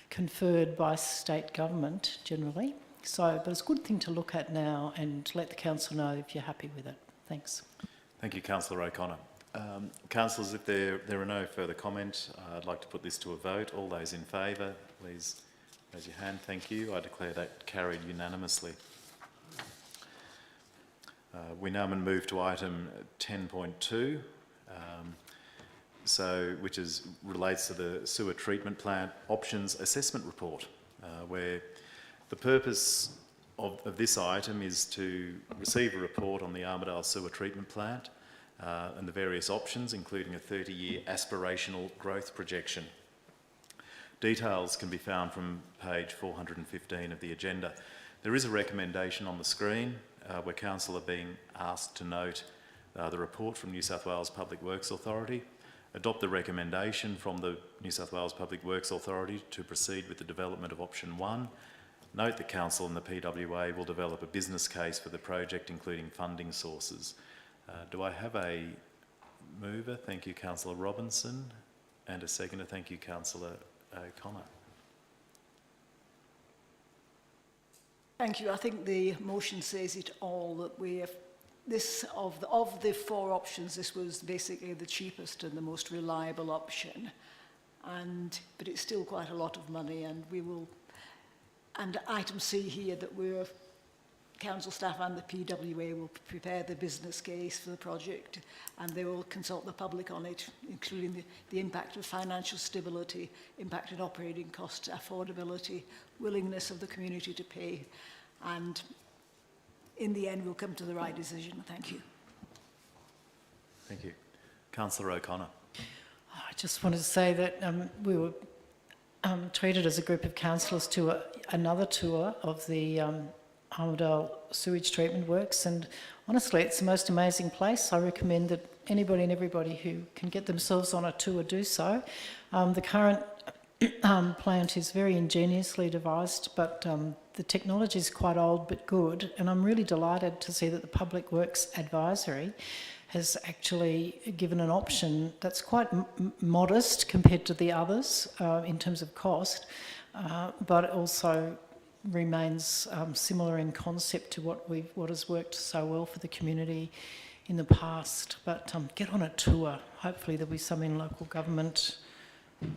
conferred by state government generally. So, but it's a good thing to look at now and let the council know if you're happy with it. Thanks. Thank you, Councillor O'Connor. Councillors, if there are no further comments, I'd like to put this to a vote. All those in favour, please Raise your hand, thank you. I declare that carried unanimously. We now move to item 10.2, which relates to the sewer treatment plant options assessment report, where the purpose of this item is to receive a report on the Armidale sewer treatment plant and the various options, including a 30-year aspirational growth projection. Details can be found from page 415 of the agenda. There is a recommendation on the screen where council are being asked to note the report from New South Wales Public Works Authority, adopt the recommendation from the New South Wales Public Works Authority to proceed with the development of option 1, note that council and the PWA will develop a business case for the project, including funding sources. Do I have a mover? Thank you, Councillor Robinson, and a seconder. Thank you, Councillor O'Connor. Thank you. I think the motion says it all, that we have this of the 4 options, this was basically the cheapest and the most reliable option, but it's still quite a lot of money, and we will. And item C here, that we're council staff and the PWA will prepare the business case for the project, and they will consult the public on it, including the impact of financial stability, impact on operating costs, affordability, willingness of the community to pay, and in the end we'll come to the right decision. Thank you. Thank you. Councillor O'Connor. I just wanted to say that we were treated as a group of councillors to another tour of the Armidale sewage treatment works, and honestly it's the most amazing place. I recommend that anybody and everybody who can get themselves on a tour do so. The current plant is very ingeniously devised, but the technology is quite old but good, and I'm really delighted to see that the Public Works Advisory has actually given an option that's quite modest compared to the others in terms of cost, but also remains similar in concept to what has worked so well for the community in the past. But get on a tour. Hopefully there'll be some in local government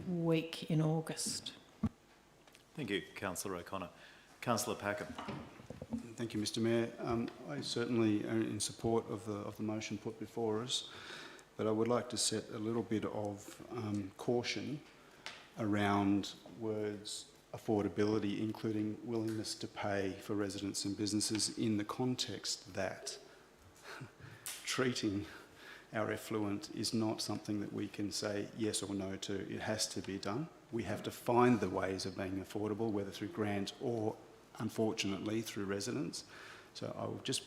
week in August. Thank you, Councillor O'Connor. Councillor Packham. Thank you, Mr. Mayor. I certainly am in support of the motion put before us, but I would like to set a little bit of caution around words affordability, including willingness to pay for residents and businesses, in the context that treating our effluent is not something that we can say yes or no to. It has to be done. We have to find the ways of being affordable, whether through grant or, unfortunately, through residents. So I'll just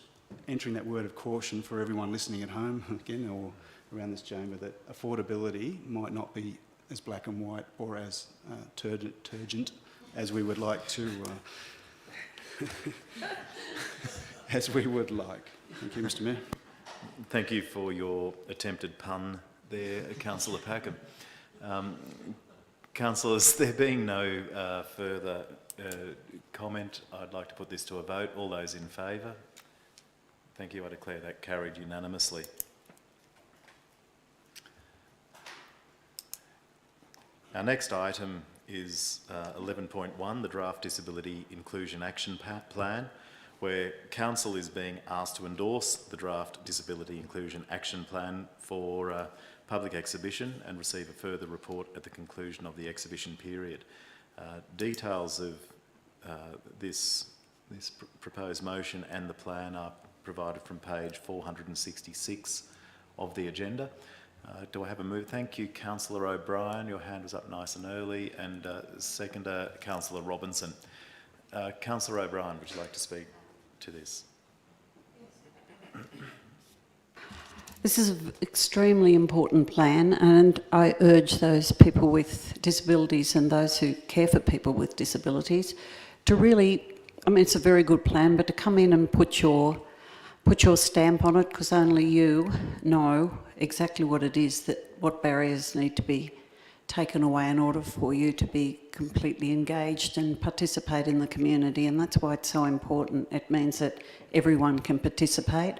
entering that word of caution for everyone listening at home, again, or around this chamber, that affordability might not be as black and white or as turgent as we would like to, as we would like. Thank you, Mr. Mayor. Thank you for your attempted pun there, Councillor Packham. Councillors, there being no further comment, I'd like to put this to a vote. All those in favour? Thank you. I declare that carried unanimously. Our next item is 11.1, the Draft Disability Inclusion Action Plan, where Council is being asked to endorse the Draft Disability Inclusion Action Plan for public exhibition and receive a further report at the conclusion of the exhibition period. Details of this proposed motion and the plan are provided from page 466 of the agenda. Do I have a move? Thank you, Councillor O'Brien. Your hand was up nice and early. And seconder, Councillor Robinson. Councillor O'Brien, would you like to speak to this? This is an extremely important plan, and I urge those people with disabilities and those who care for people with disabilities to really, I mean, it's a very good plan, but to come in and put your stamp on it, because only you know exactly what it is, what barriers need to be taken away in order for you to be completely engaged and participate in the community, and that's why it's so important. It means that everyone can participate.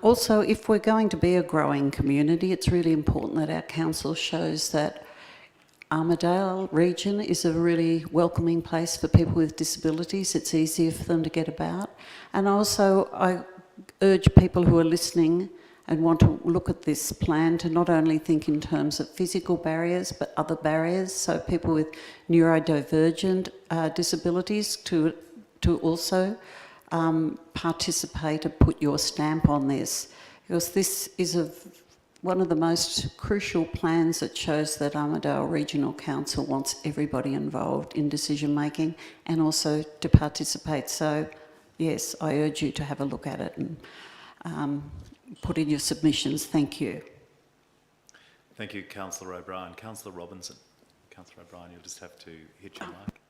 Also, if we're going to be a growing community, it's really important that our council shows that Armidale region is a really welcoming place for people with disabilities. It's easier for them to get about. And also, I urge people who are listening and want to look at this plan to not only think in terms of physical barriers, but other barriers. So people with neurodivergent disabilities to also participate and put your stamp on this. Because this is one of the most crucial plans that shows that Armidale Regional Council wants everybody involved in decision making and also to participate. So yes, I urge you to have a look at it and put in your submissions. Thank you. Thank you, Councillor O'Brien. Councillor Robinson. Councillor O'Brien, you'll just have to hit your mic.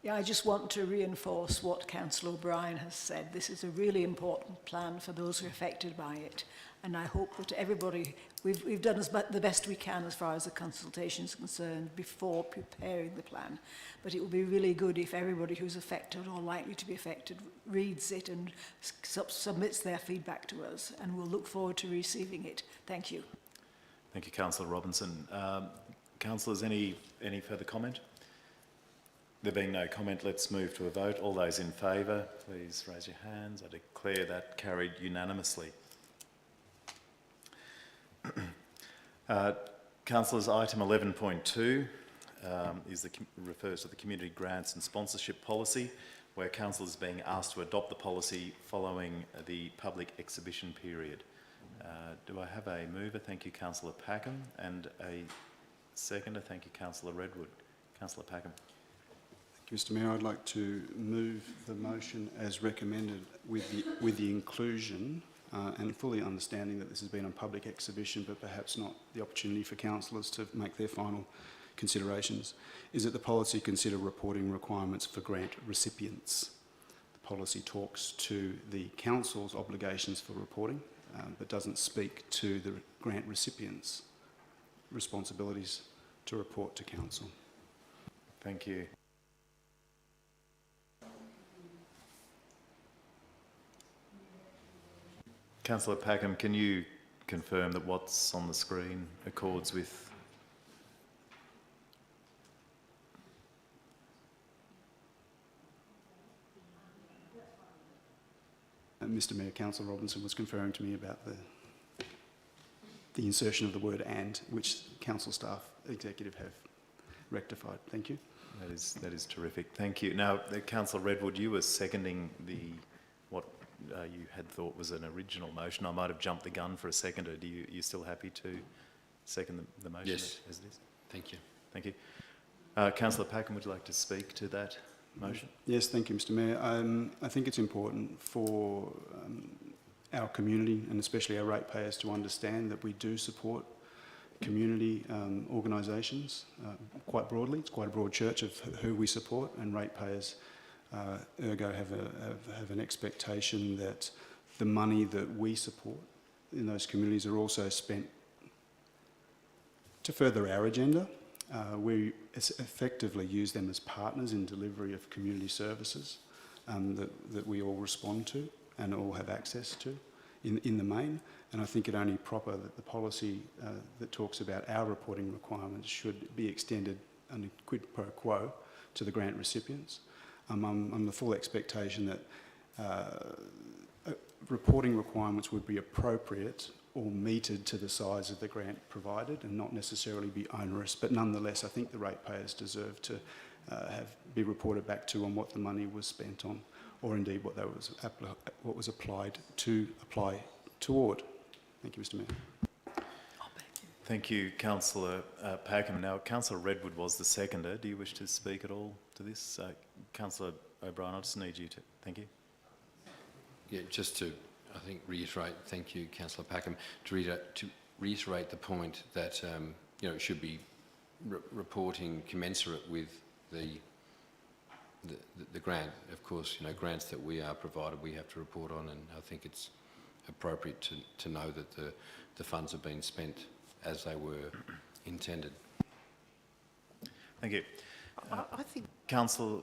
Yeah, I just want to reinforce what Councillor O'Brien has said. This is a really important plan for those who are affected by it. And I hope that everybody, we've done the best we can as far as the consultation is concerned before preparing the plan. But it would be really good if everybody who's affected or likely to be affected reads it and submits their feedback to us. And we'll look forward to receiving it. Thank you. Thank you, Councillor Robinson. Councillors, any further comment? There being no comment, let's move to a vote. All those in favour, please raise your hands. I declare that carried unanimously. Councillors, item 11.2 refers to the community grants and sponsorship policy, where council is being asked to adopt the policy following the public exhibition period. Do I have a mover? Thank you, Councillor Packham, and a seconder. Thank you, Councillor Redwood. Councillor Packham. Mr Mayor, I'd like to move the motion as recommended with the inclusion and fully understanding that this has been a public exhibition, but perhaps not the opportunity for councillors to make their final considerations, is that the policy consider reporting requirements for grant recipients. The policy talks to the council's obligations for reporting, but doesn't speak to the grant recipients' responsibilities to report to council. Thank you. Councillor Packham, can you confirm that what's on the screen accords with... Mr Mayor, Councillor Robinson was conferring to me about the insertion of the word "and," which council staff executive have rectified. Thank you. That is terrific. Thank you. Now, Councillor Redwood, you were seconding what you had thought was an original motion. I might have jumped the gun for a second. Are you still happy to second the motion? Yes. As it is? Thank you. Thank you. Councillor Packham, would you like to speak to that motion? Yes, thank you, Mr Mayor. I think it's important for our community and especially our ratepayers to understand that we do support community organisations quite broadly. It's quite a broad church of who we support, and ratepayers ergo have an expectation that the money that we support in those communities are also spent to further our agenda. We effectively use them as partners in delivery of community services that we all respond to and all have access to in the main. And I think it only proper that the policy that talks about our reporting requirements should be extended on a quid pro quo to the grant recipients. I'm the full expectation that reporting requirements would be appropriate or metered to the size of the grant provided and not necessarily be onerous. But nonetheless, I think the ratepayers deserve to be reported back to on what the money was spent on, or indeed what was applied toward. Thank you, Mr Mayor. Thank you, Councillor Packham. Now, Councillor Redwood was the seconder. Do you wish to speak at all to this? Councillor O'Brien, I just need you to... Thank you. Yeah, just to, I think, reiterate, thank you, Councillor Packham, to reiterate the point that, it should be reporting commensurate with the grant. Of course, grants that we are provided, we have to report on, and I think it's appropriate to know that the funds have been spent as they were intended. Thank you. I think... Councillor...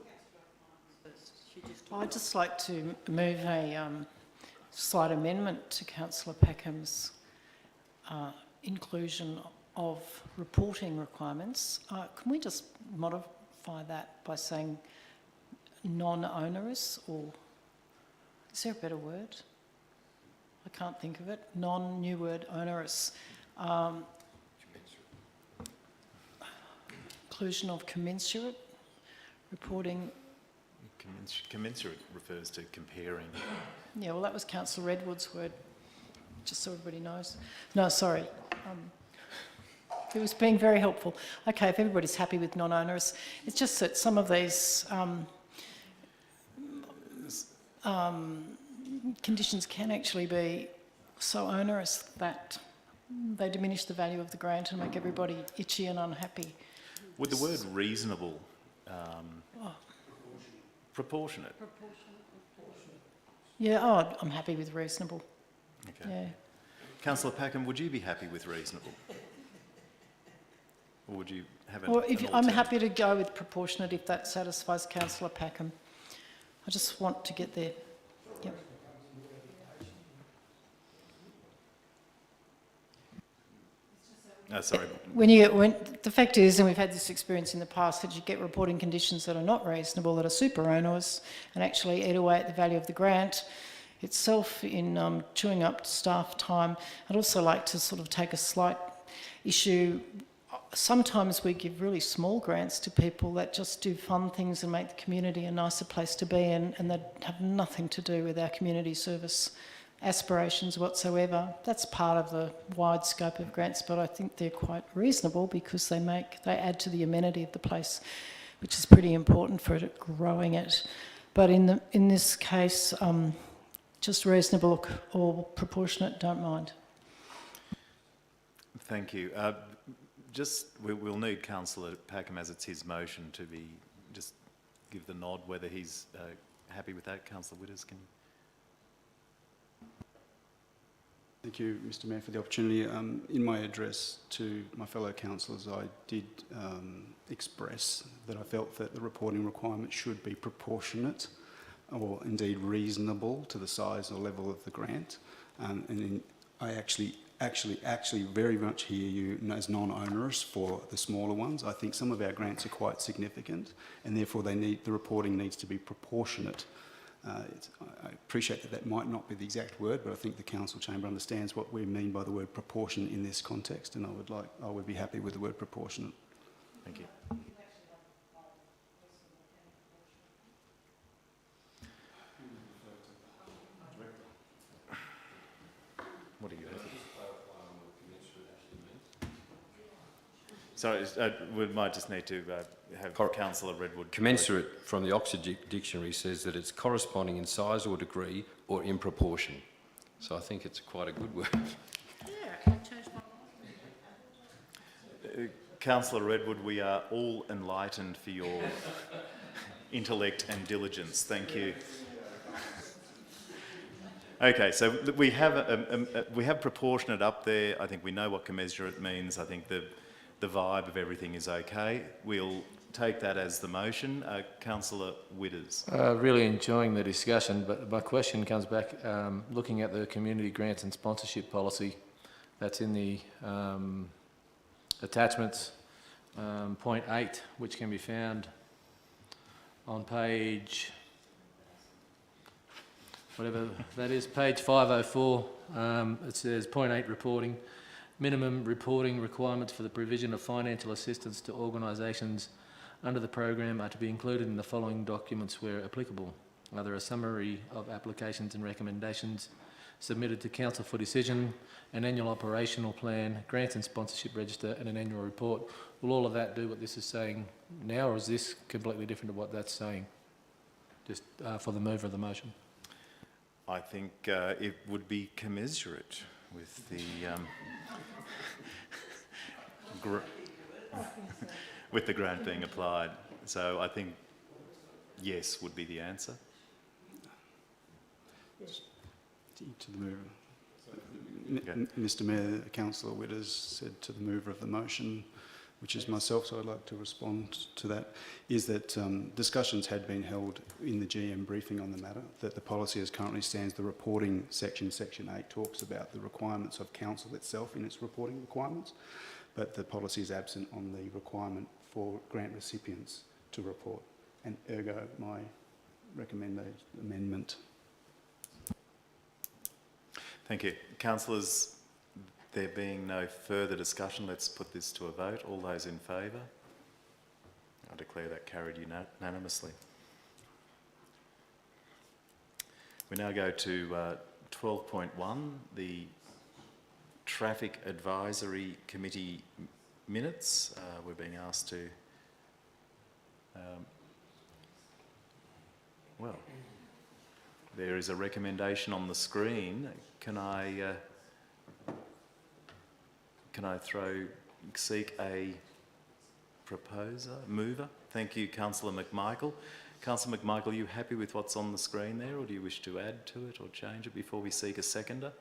I'd just like to move a slight amendment to Councillor Packham's inclusion of reporting requirements, can we just modify that by saying non-onerous, or is there a better word? I can't think of it. Non-new word, onerous. Inclusion of commensurate reporting. Commensurate refers to comparing. Yeah, well, that was Councillor Redwood's word, just so everybody knows. No, sorry. It was being very helpful. Okay, if everybody's happy with non-onerous, it's just that some of these conditions can actually be so onerous that they diminish the value of the grant and make everybody itchy and unhappy. Would the word reasonable, proportionate? Yeah, oh, I'm happy with reasonable. Okay. Yeah. Councillor Packham, would you be happy with reasonable? Or would you have an Or if an I'm alternative? happy to go with proportionate if that satisfies Councillor Packham. I just want to get there. Yep. Sorry. The fact is, and we've had this experience in the past, that you get reporting conditions that are not reasonable, that are super onerous, and actually eat away at the value of the grant itself in chewing up staff time. I'd also like to sort of take a slight issue. Sometimes we give really small grants to people that just do fun things and make the community a nicer place to be, and they have nothing to do with our community service aspirations whatsoever. That's part of the wide scope of grants, but I think they're quite reasonable because they add to the amenity of the place, which is pretty important for growing it. But in this case, just reasonable or proportionate, don't mind. Thank you. We'll need Councillor Packham, as it's his motion, to just give the nod whether he's happy with that. Councillor Witters, can you? Thank you, Mr Mayor, for the opportunity. In my address to my fellow councillors, I did express that I felt that the reporting requirement should be proportionate or indeed reasonable to the size or level of the grant. I actually very much hear you as non-onerous for the smaller ones. I think some of our grants are quite significant, and therefore the reporting needs to be proportionate. I appreciate that might not be the exact word, but I think the council chamber understands what we mean by the word proportionate in this context, and I would be happy with the word proportionate. Thank you. What are you having? Sorry, we might just need to have Councillor Redwood. Commensurate from the Oxford Dictionary says that it's corresponding in size or degree or in proportion. So I think it's quite a good word. Yeah, I changed my mind. Councillor Redwood, we are all enlightened for your intellect and diligence. Thank you. Okay, so we have proportionate up there. I think we know what commensurate means. I think the vibe of everything is okay. We'll take that as the motion. Councillor Witters. Really enjoying the discussion, but my question comes back, looking at the community grants and sponsorship policy that's in the attachments, point 8, which can be found on page, whatever that is, page 504. It says point 8, reporting. Minimum reporting requirements for the provision of financial assistance to organisations under the program are to be included in the following documents where applicable. There a summary of applications and recommendations submitted to Council for decision, an annual operational plan, grants and sponsorship register, and an annual report. Will all of that do what this is saying now, or is this completely different to what that's saying? Just for the mover of the motion. I think it would be commensurate with the with the grant being applied. So I think yes would be the answer. To the mover. Mr Mayor, Councillor Witters said to the mover of the motion, which is myself, so I'd like to respond to that, is that discussions had been held in the GM briefing on the matter, that the policy as currently stands, the reporting section, section 8, talks about the requirements of council itself in its reporting requirements. but the policy is absent on the requirement for grant recipients to report, and ergo my recommended amendment. Thank you. Councillors, there being no further discussion, let's put this to a vote. All those in favour? I declare that carried unanimously. We now go to 12.1, the Traffic Advisory Committee minutes. We're being asked to, well, there is a recommendation on the screen. Can I seek a mover? Thank you, Councillor McMichael. Councillor McMichael, are you happy with what's on the screen there, or do you wish to add to it or change it before we seek a seconder?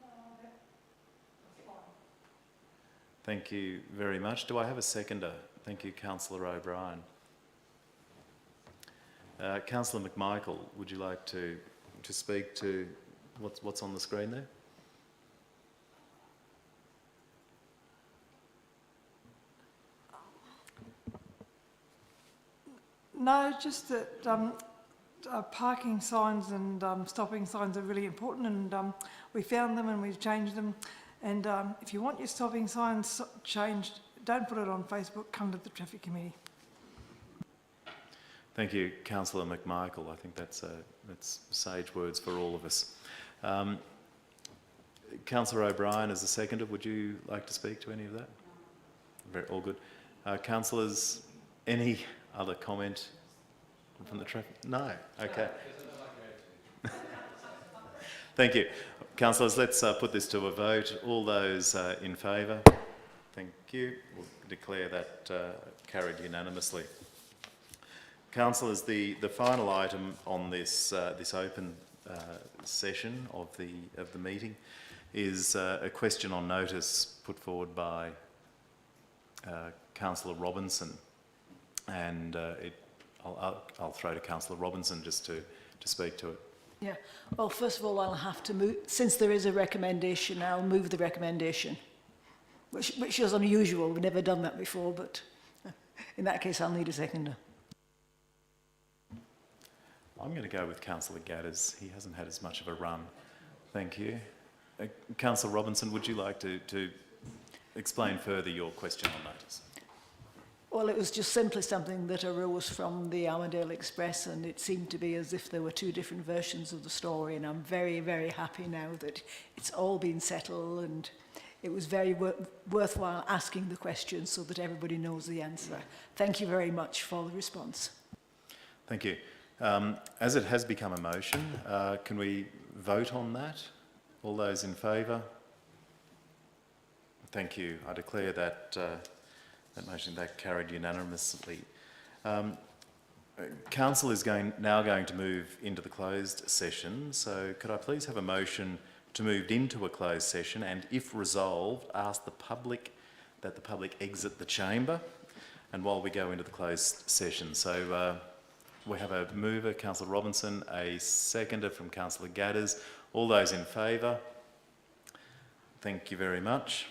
No, that's fine. Thank you very much. Do I have a seconder? Thank you, Councillor O'Brien. Councillor McMichael, would you like to speak to what's on the screen there? No, just that parking signs and stopping signs are really important, and we found them and we've changed them. And if you want your stopping signs changed, don't put it on Facebook, come to the Traffic Committee. Thank you, Councillor McMichael. I think that's sage words for all of us. Councillor O'Brien, as a seconder, would you like to speak to any of that? All good. Councillors, any other comment from the traffic? No. Okay. Thank you. Councillors, let's put this to a vote. All those in favour? Thank you. We'll declare that carried unanimously. Councillors, the final item on this open session of the meeting is a question on notice put forward by Councillor Robinson, and I'll throw to Councillor Robinson just to speak to it. Yeah. Well, first of all, I'll have to move, since there is a recommendation, I'll move the recommendation, which is unusual. We've never done that before, but in that case, I'll need a seconder. I'm going to go with Councillor Gadders. He hasn't had as much of a run. Thank you. Councillor Robinson, would you like to explain further your question on notice? Well, it was just simply something that arose from the Armadale Express, and it seemed to be as if there were two different versions of the story, and I'm very, very happy now that it's all been settled, and it was very worthwhile asking the question so that everybody knows the answer. Thank you very much for the response. Thank you. As it has become a motion, can we vote on that? All those in favour? Thank you. I declare that that motion carried unanimously. Council is now going to move into the closed session. So could I please have a motion to move into a closed session, and if resolved, ask that the public exit the chamber, and while we go into the closed session. So we have a mover, Councillor Robinson, a seconder from Councillor Gadders. All those in favour? Thank you very much.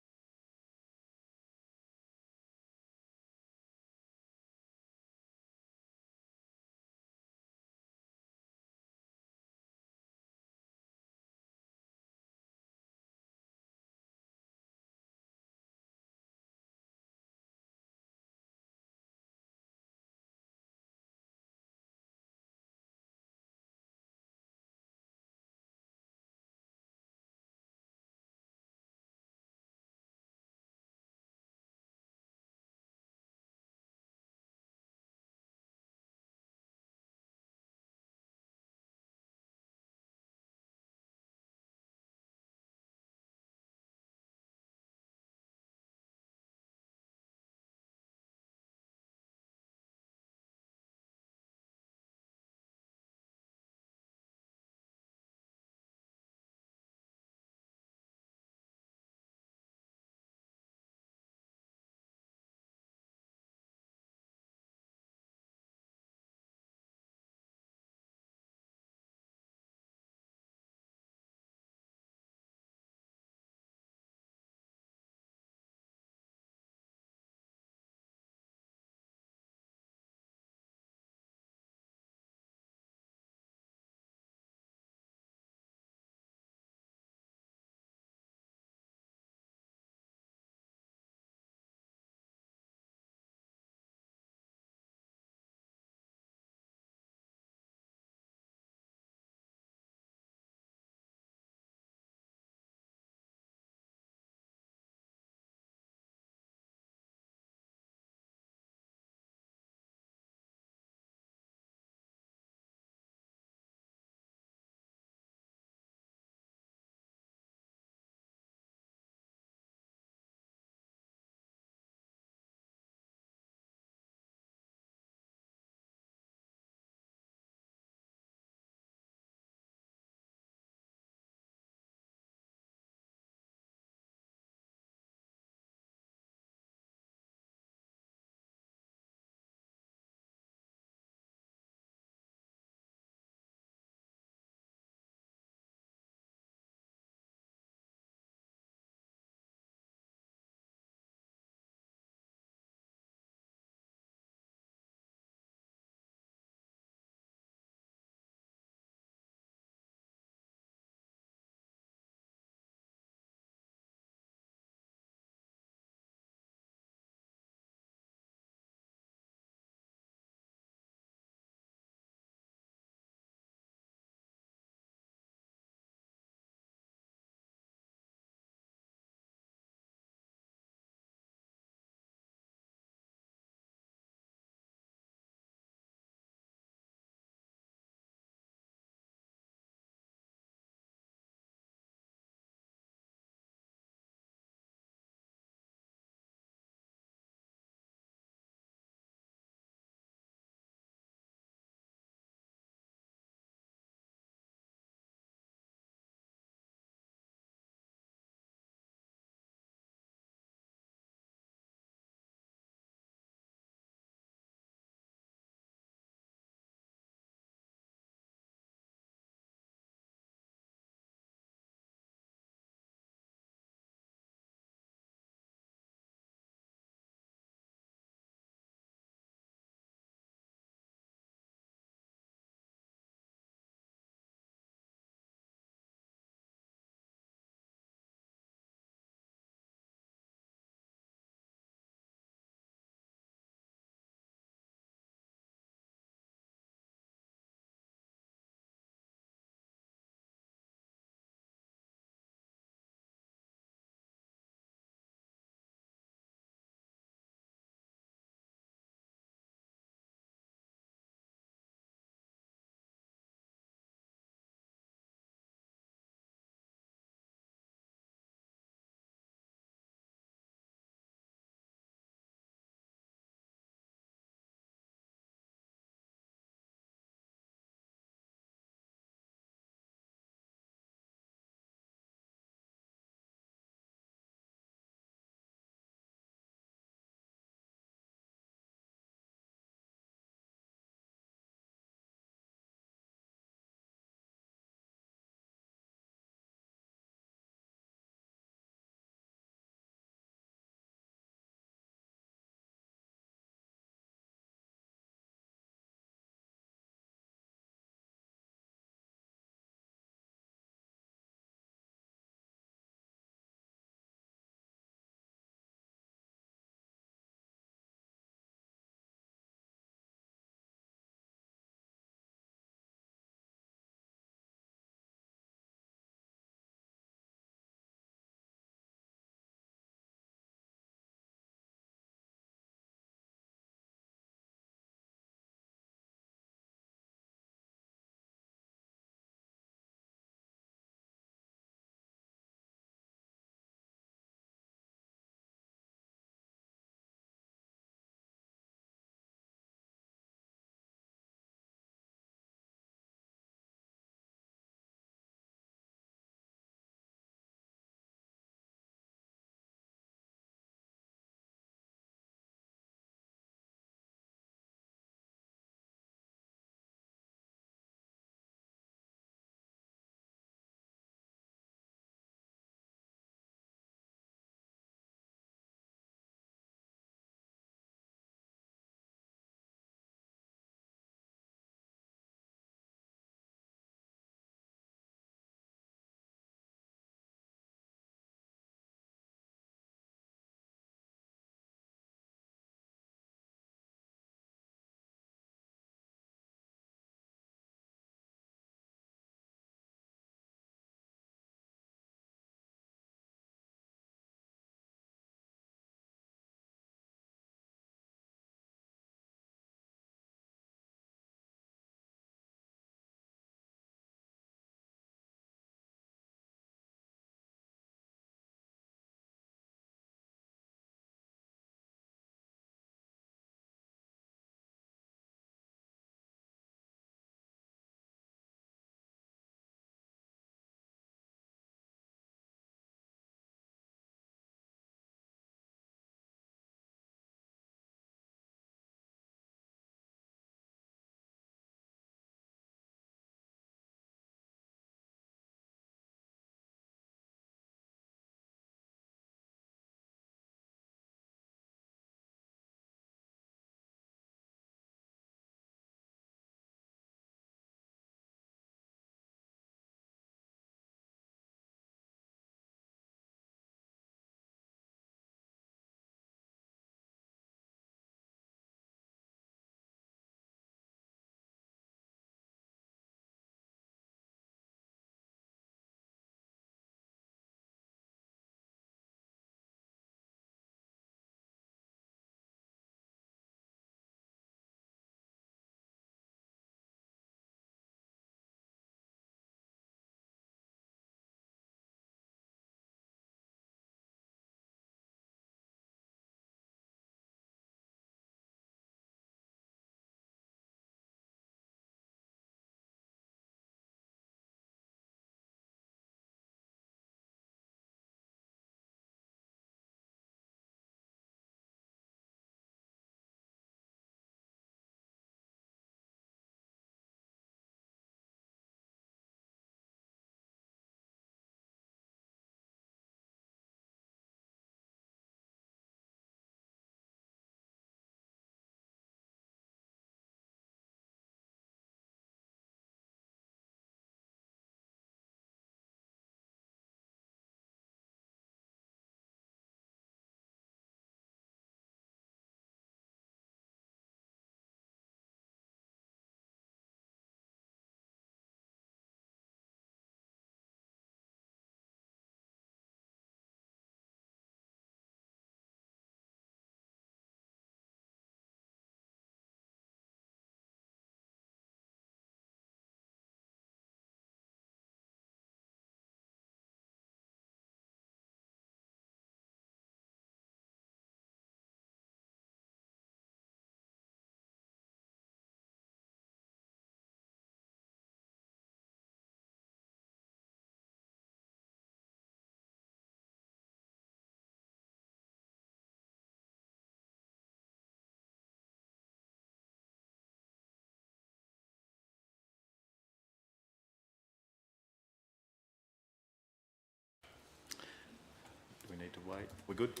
need to wait. We're good.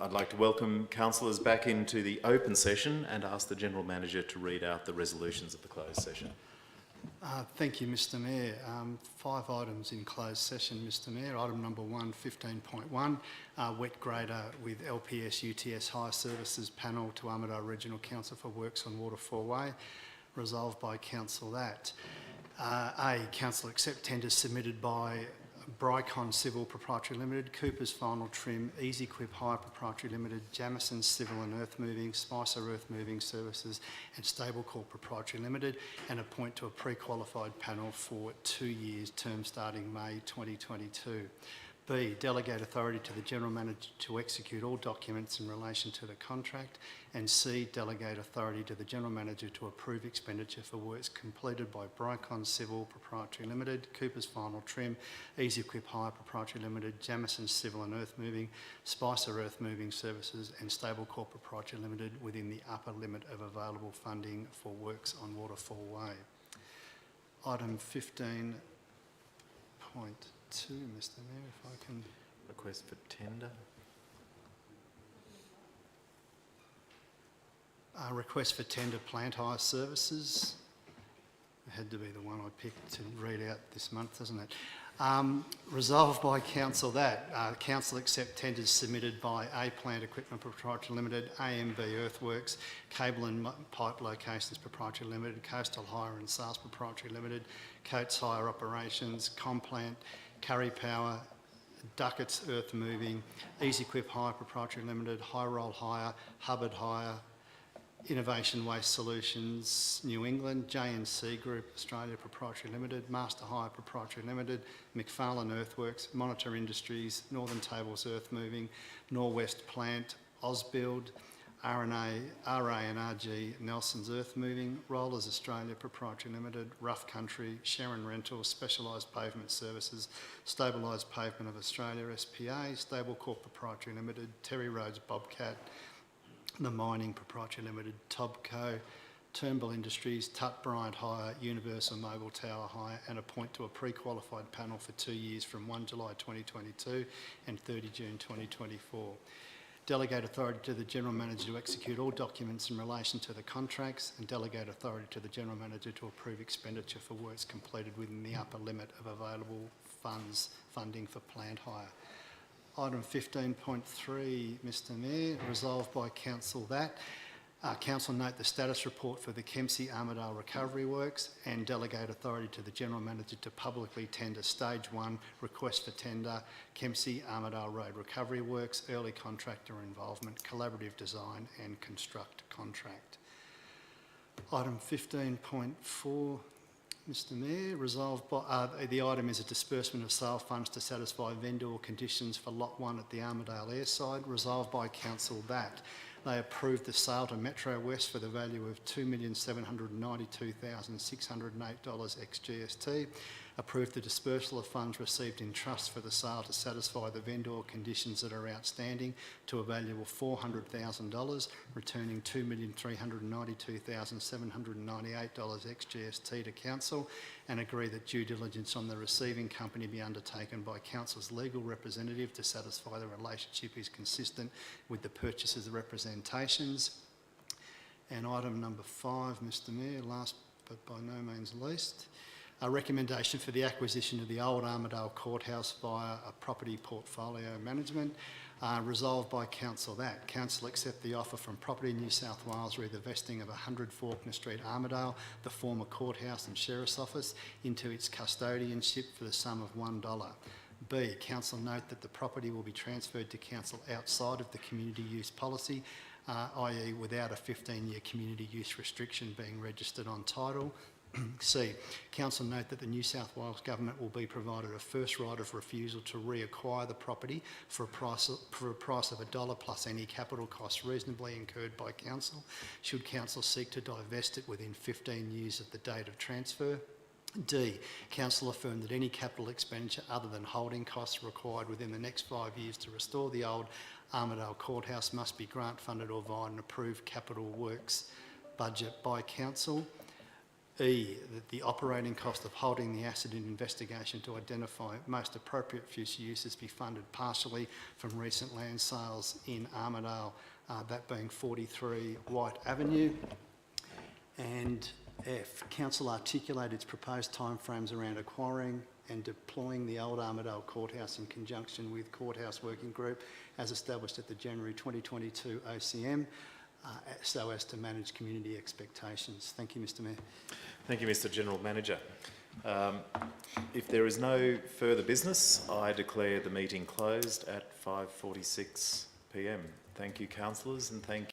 I'd like to welcome councillors back into the open session and ask the General Manager to read out the resolutions of the closed session. Thank you, Mr Mayor. 5 items in closed session, Mr Mayor. Item number 1, 15.1, wet grader with LPS UTS Hire Services panel to Armidale Regional Council for works on Water 4-way. Resolved by Council that A, Council accept tenders submitted by Brycon Civil Proprietary Limited, Cooper's Final Trim, Easy Equip Hire Proprietary Limited, Jamison Civil and Earth Moving, Spicer Earth Moving Services and Stablecorp Proprietary Limited, and appoint to a pre-qualified panel for 2 years, term starting May 2022. B, delegate authority to the General Manager to execute all documents in relation to the contract. And C, delegate authority to the General Manager to approve expenditure for works completed by Brycon Civil Proprietary Limited, Cooper's Final Trim, Easy Equip Hire Proprietary Limited, Jamison Civil and Earth Moving, Spicer Earth Moving Services and Stablecorp Proprietary Limited within the upper limit of available funding for works on Water 4-way. Item 15.2, Mr Mayor, if I can... Request for tender. Request for tender plant hire services. It had to be the one I picked to read out this month, doesn't it? Resolved by Council that Council accept tenders submitted by A Plant Equipment Proprietary Limited, AMB Earthworks, Cable and Pipe Locations Proprietary Limited, Coastal Hire and SARS Proprietary Limited, Coates Hire Operations, Complant, Curry Power, Duckett's Earth Moving, Easy Equip Hire Proprietary Limited, High Roll Hire, Hubbard Hire, Innovation Waste Solutions New England, J&C Group Australia Proprietary Limited, Master Hire Proprietary Limited, McFarlane Earthworks, Monitor Industries, Northern Tables Earth Moving, Norwest Plant, Ausbuild, RA&RG Nelson's Earth Moving, Rollers Australia Proprietary Limited, Rough Country, Sharon Rental, Specialised Pavement Services, Stabilised Pavement of Australia SPA, Stablecorp Proprietary Limited, Terry Roads Bobcat, The Mining Proprietary Limited, Tobco, Turnbull Industries, Tut Bryant Hire, Universal Mobile Tower Hire, and appoint to a pre-qualified panel for 2 years from 1 July 2022 and 30 June 2024. Delegate authority to the General Manager to execute all documents in relation to the contracts, and delegate authority to the General Manager to approve expenditure for works completed within the upper limit of available funding for plant hire. Item 15.3, Mr Mayor, resolved by Council that Council note the status report for the Kempsey Armidale Recovery Works and delegate authority to the General Manager to publicly tender Stage 1 request for tender Kempsey Armidale Road Recovery Works, early contractor involvement, collaborative design and construct contract. Item 15.4, Mr Mayor, resolved by, the item is a disbursement of sale funds to satisfy vendor conditions for Lot 1 at the Armidale Airside. Resolved by Council that they approve the sale to Metro West for the value of $2,792,608 ex-GST. Approve the dispersal of funds received in trust for the sale to satisfy the vendor conditions that are outstanding to a value of $400,000, returning $2,392,798 ex-GST to Council, and agree that due diligence on the receiving company be undertaken by Council's legal representative to satisfy the relationship is consistent with the purchaser's representations. And item number 5, Mr Mayor, last but by no means least, a recommendation for the acquisition of the old Armidale Courthouse via a property portfolio management. Resolved by Council that Council accept the offer from Property New South Wales re the vesting of 100 Faulkner Street, Armidale, the former courthouse and sheriff's office, into its custodianship for the sum of $1. B, Council note that the property will be transferred to Council outside of the community use policy, i.e. without a 15-year community use restriction being registered on title. C, Council note that the New South Wales Government will be provided a first right of refusal to reacquire the property for a price of $1 plus any capital costs reasonably incurred by Council, should Council seek to divest it within 15 years of the date of transfer. D, Council affirm that any capital expenditure other than holding costs required within the next 5 years to restore the old Armidale Courthouse must be grant funded or via an approved capital works budget by Council. E, that the operating cost of holding the asset in investigation to identify most appropriate future uses be funded partially from recent land sales in Armidale, that being 43 White Avenue. And F, Council articulate its proposed timeframes around acquiring and deploying the old Armidale Courthouse in conjunction with Courthouse Working Group as established at the January 2022 OCM, so as to manage community expectations. Thank you, Mr Mayor. Thank you, Mr General Manager. If there is no further business, I declare the meeting closed at 5:46 p.m. Thank you, councillors, and thank